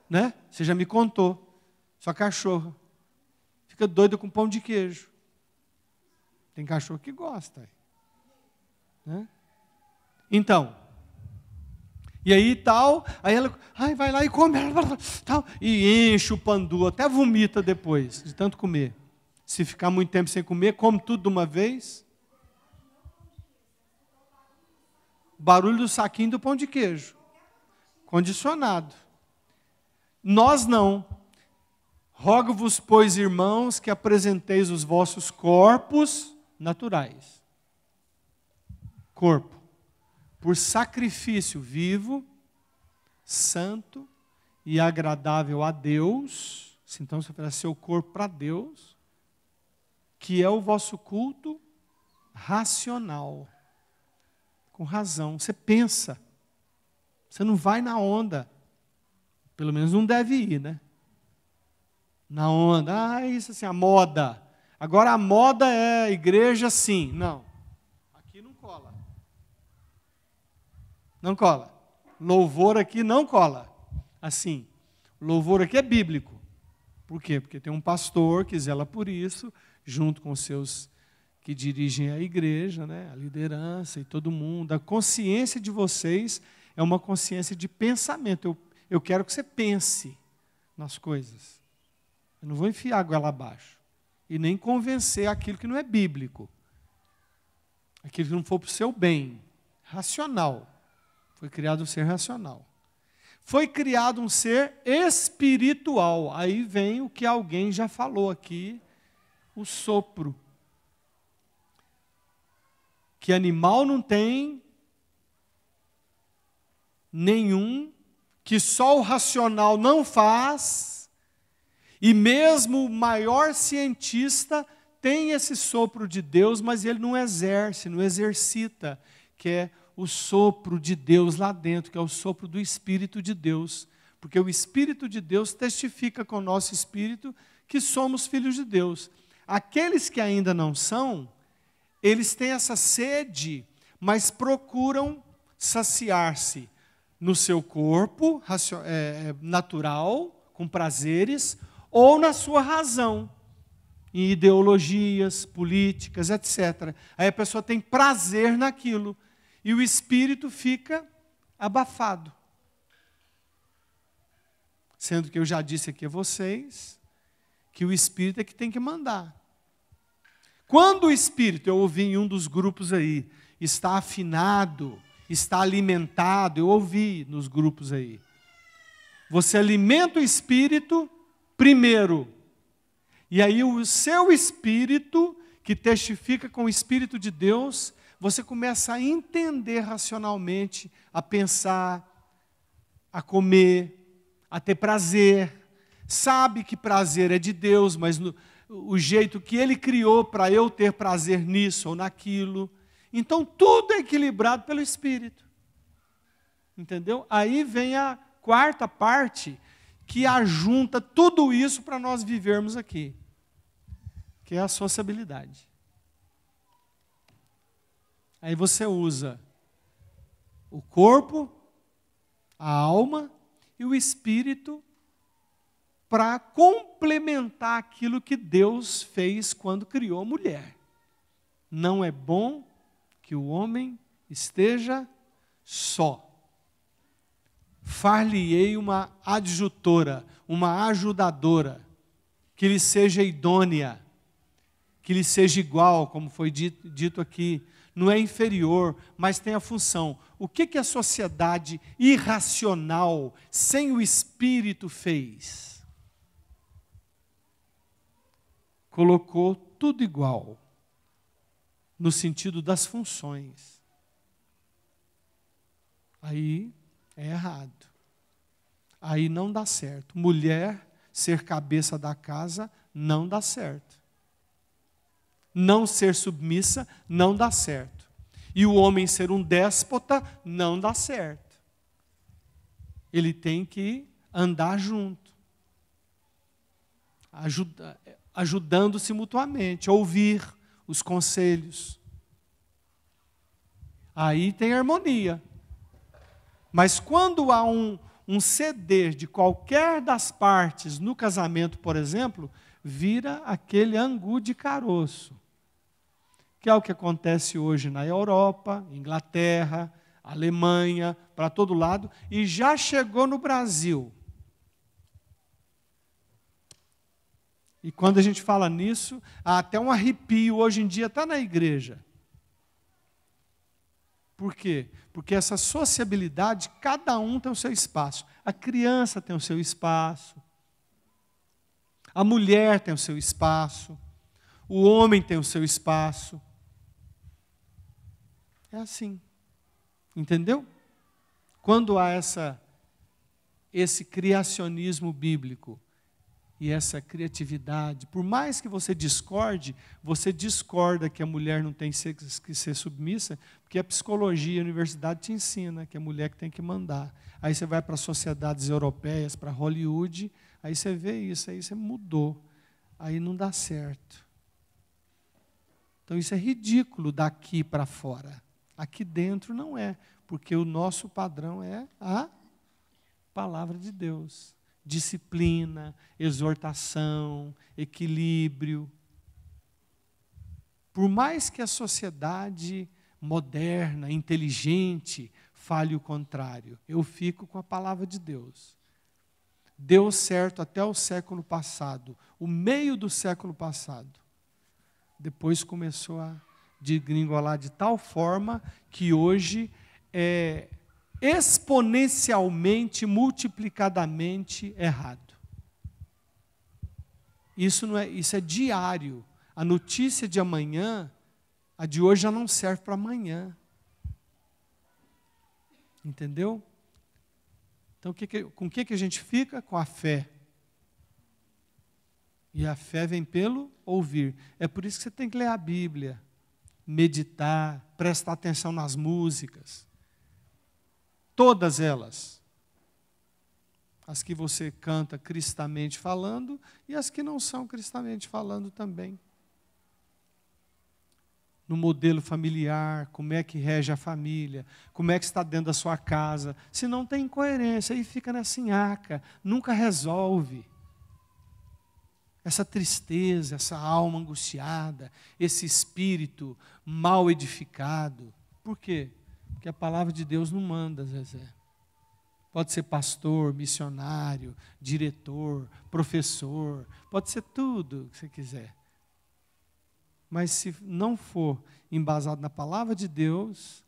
Né? Você já me contou. Sua cachorra fica doida com pão de queijo. Tem cachorro que gosta. Né? Então, e aí tal, aí ela vai lá e come, tal, e enche o pandu, até vomita depois, de tanto comer. Se ficar muito tempo sem comer, come tudo de uma vez. Barulho do saquinho do pão de queijo. Condicionado. Nós não. Rogo-vos, pois, irmãos, que apresenteis os vossos corpos naturais. Corpo. Por sacrifício vivo, santo e agradável a Deus. Então você oferece seu corpo para Deus, que é o vosso culto racional. Com razão. Você pensa. Você não vai na onda. Pelo menos não deve ir, né? Na onda. Isso assim, a moda. Agora a moda é igreja sim. Não. Aqui não cola. Não cola. Louvor aqui não cola. Assim. Louvor aqui é bíblico. Por quê? Porque tem um pastor que zela por isso, junto com os seus que dirigem a igreja, né? A liderança e todo mundo. A consciência de vocês é uma consciência de pensamento. Eu quero que você pense nas coisas. Eu não vou enfiar a goela abaixo. E nem convencer aquilo que não é bíblico. Aquilo que não for para o seu bem. Racional. Foi criado um ser racional. Foi criado um ser espiritual. Aí vem o que alguém já falou aqui, o sopro. Que animal não tem nenhum que só o racional não faz, e mesmo o maior cientista tem esse sopro de Deus, mas ele não exerce, não exercita, que é o sopro de Deus lá dentro, que é o sopro do Espírito de Deus. Porque o Espírito de Deus testifica com o nosso espírito que somos filhos de Deus. Aqueles que ainda não são, eles têm essa sede, mas procuram saciar-se no seu corpo natural, com prazeres, ou na sua razão, em ideologias, políticas, etc. Aí a pessoa tem prazer naquilo, e o espírito fica abafado. Sendo que eu já disse aqui a vocês que o espírito é que tem que mandar. Quando o espírito, eu ouvi em um dos grupos aí, está afinado, está alimentado, eu ouvi nos grupos aí. Você alimenta o espírito primeiro. E aí o seu espírito, que testifica com o Espírito de Deus, você começa a entender racionalmente, a pensar, a comer, a ter prazer. Sabe que prazer é de Deus, mas o jeito que Ele criou para eu ter prazer nisso ou naquilo. Então tudo é equilibrado pelo Espírito. Entendeu? Aí vem a quarta parte, que ajunta tudo isso para nós vivermos aqui, que é a sociabilidade. Aí você usa o corpo, a alma e o espírito para complementar aquilo que Deus fez quando criou a mulher. Não é bom que o homem esteja só. Far-lhe-ei uma adjutora, uma ajudadora, que lhe seja idônea, que lhe seja igual, como foi dito aqui, não é inferior, mas tem a função. O que a sociedade irracional, sem o espírito, fez? Colocou tudo igual, no sentido das funções. Aí é errado. Aí não dá certo. Mulher ser cabeça da casa não dá certo. Não ser submissa não dá certo. E o homem ser um déspota não dá certo. Ele tem que andar junto, ajudando-se mutuamente, ouvir os conselhos. Aí tem harmonia. Mas quando há um ceder de qualquer das partes no casamento, por exemplo, vira aquele angu de caroço, que é o que acontece hoje na Europa, Inglaterra, Alemanha, para todo lado, e já chegou no Brasil. E quando a gente fala nisso, há até um arrepio, hoje em dia está na igreja. Por quê? Porque essa sociabilidade, cada um tem o seu espaço. A criança tem o seu espaço, a mulher tem o seu espaço, o homem tem o seu espaço. É assim. Entendeu? Quando há esse criacionismo bíblico e essa criatividade, por mais que você discorda que a mulher não tem que ser submissa, porque a psicologia, a universidade te ensina que é a mulher que tem que mandar. Aí você vai para as sociedades europeias, para Hollywood, aí você vê isso, aí você mudou. Aí não dá certo. Então isso é ridículo daqui para fora. Aqui dentro não é, porque o nosso padrão é a palavra de Deus. Disciplina, exortação, equilíbrio. Por mais que a sociedade moderna, inteligente, fale o contrário, eu fico com a palavra de Deus. Deu certo até o século passado, o meio do século passado. Depois começou a degringolar de tal forma que hoje é exponencialmente, multiplicadamente errado. Isso é diário. A notícia de amanhã, a de hoje já não serve para amanhã. Entendeu? Então, com o que a gente fica? Com a fé. E a fé vem pelo ouvir. É por isso que você tem que ler a Bíblia, meditar, prestar atenção nas músicas. Todas elas. As que você canta cristamente falando e as que não são cristamente falando também. No modelo familiar, como é que rege a família, como é que está dentro da sua casa. Se não tem incoerência, aí fica nessa nhaca, nunca resolve. Essa tristeza, essa alma angustiada, esse espírito mal edificado. Por quê? Porque a palavra de Deus não manda, Zezé. Pode ser pastor, missionário, diretor, professor, pode ser tudo que você quiser. Mas se não for embasado na palavra de Deus,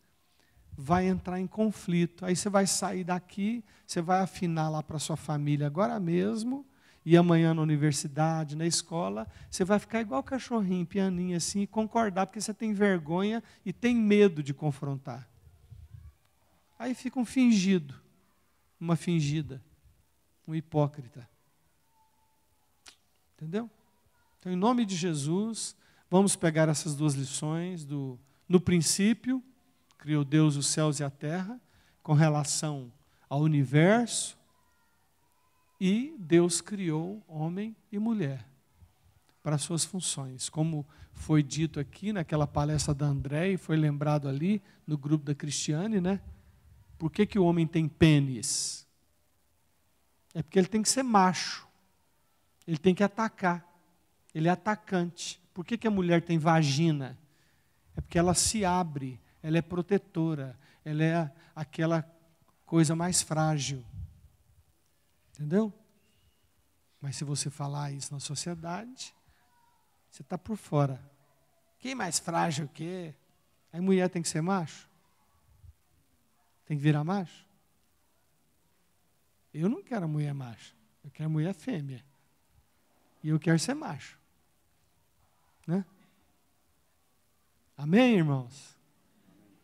vai entrar em conflito. Aí você vai sair daqui, você vai afinar lá para a sua família agora mesmo, e amanhã na universidade, na escola, você vai ficar igual cachorrinho, pianinho assim, e concordar, porque você tem vergonha e tem medo de confrontar. Aí fica um fingido, uma fingida, um hipócrita. Entendeu? Então, em nome de Jesus, vamos pegar essas duas lições no princípio, criou Deus os céus e a terra, com relação ao universo, e Deus criou homem e mulher para suas funções. Como foi dito aqui naquela palestra da André, e foi lembrado ali no grupo da Cristiane, né? Por que o homem tem pênis? É porque ele tem que ser macho, ele tem que atacar, ele é atacante. Por que a mulher tem vagina? É porque ela se abre, ela é protetora, ela é aquela coisa mais frágil. Entendeu? Mas se você falar isso na sociedade, você está por fora. Quem mais frágil que? Aí mulher tem que ser macho? Tem que virar macho? Eu não quero mulher macho, eu quero mulher fêmea. E eu quero ser macho. Né? Amém, irmãos?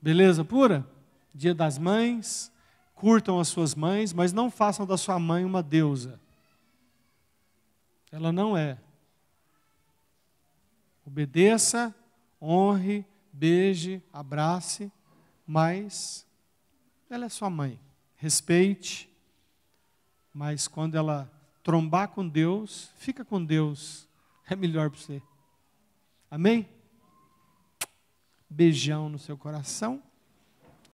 Beleza pura? Dia das Mães, curtam as suas mães, mas não façam da sua mãe uma deusa. Ela não é. Obedeça, honre, beije, abrace, mas ela é sua mãe. Respeite, mas quando ela trombar com Deus, fica com Deus. É melhor para você. Amém? Beijão no seu coração.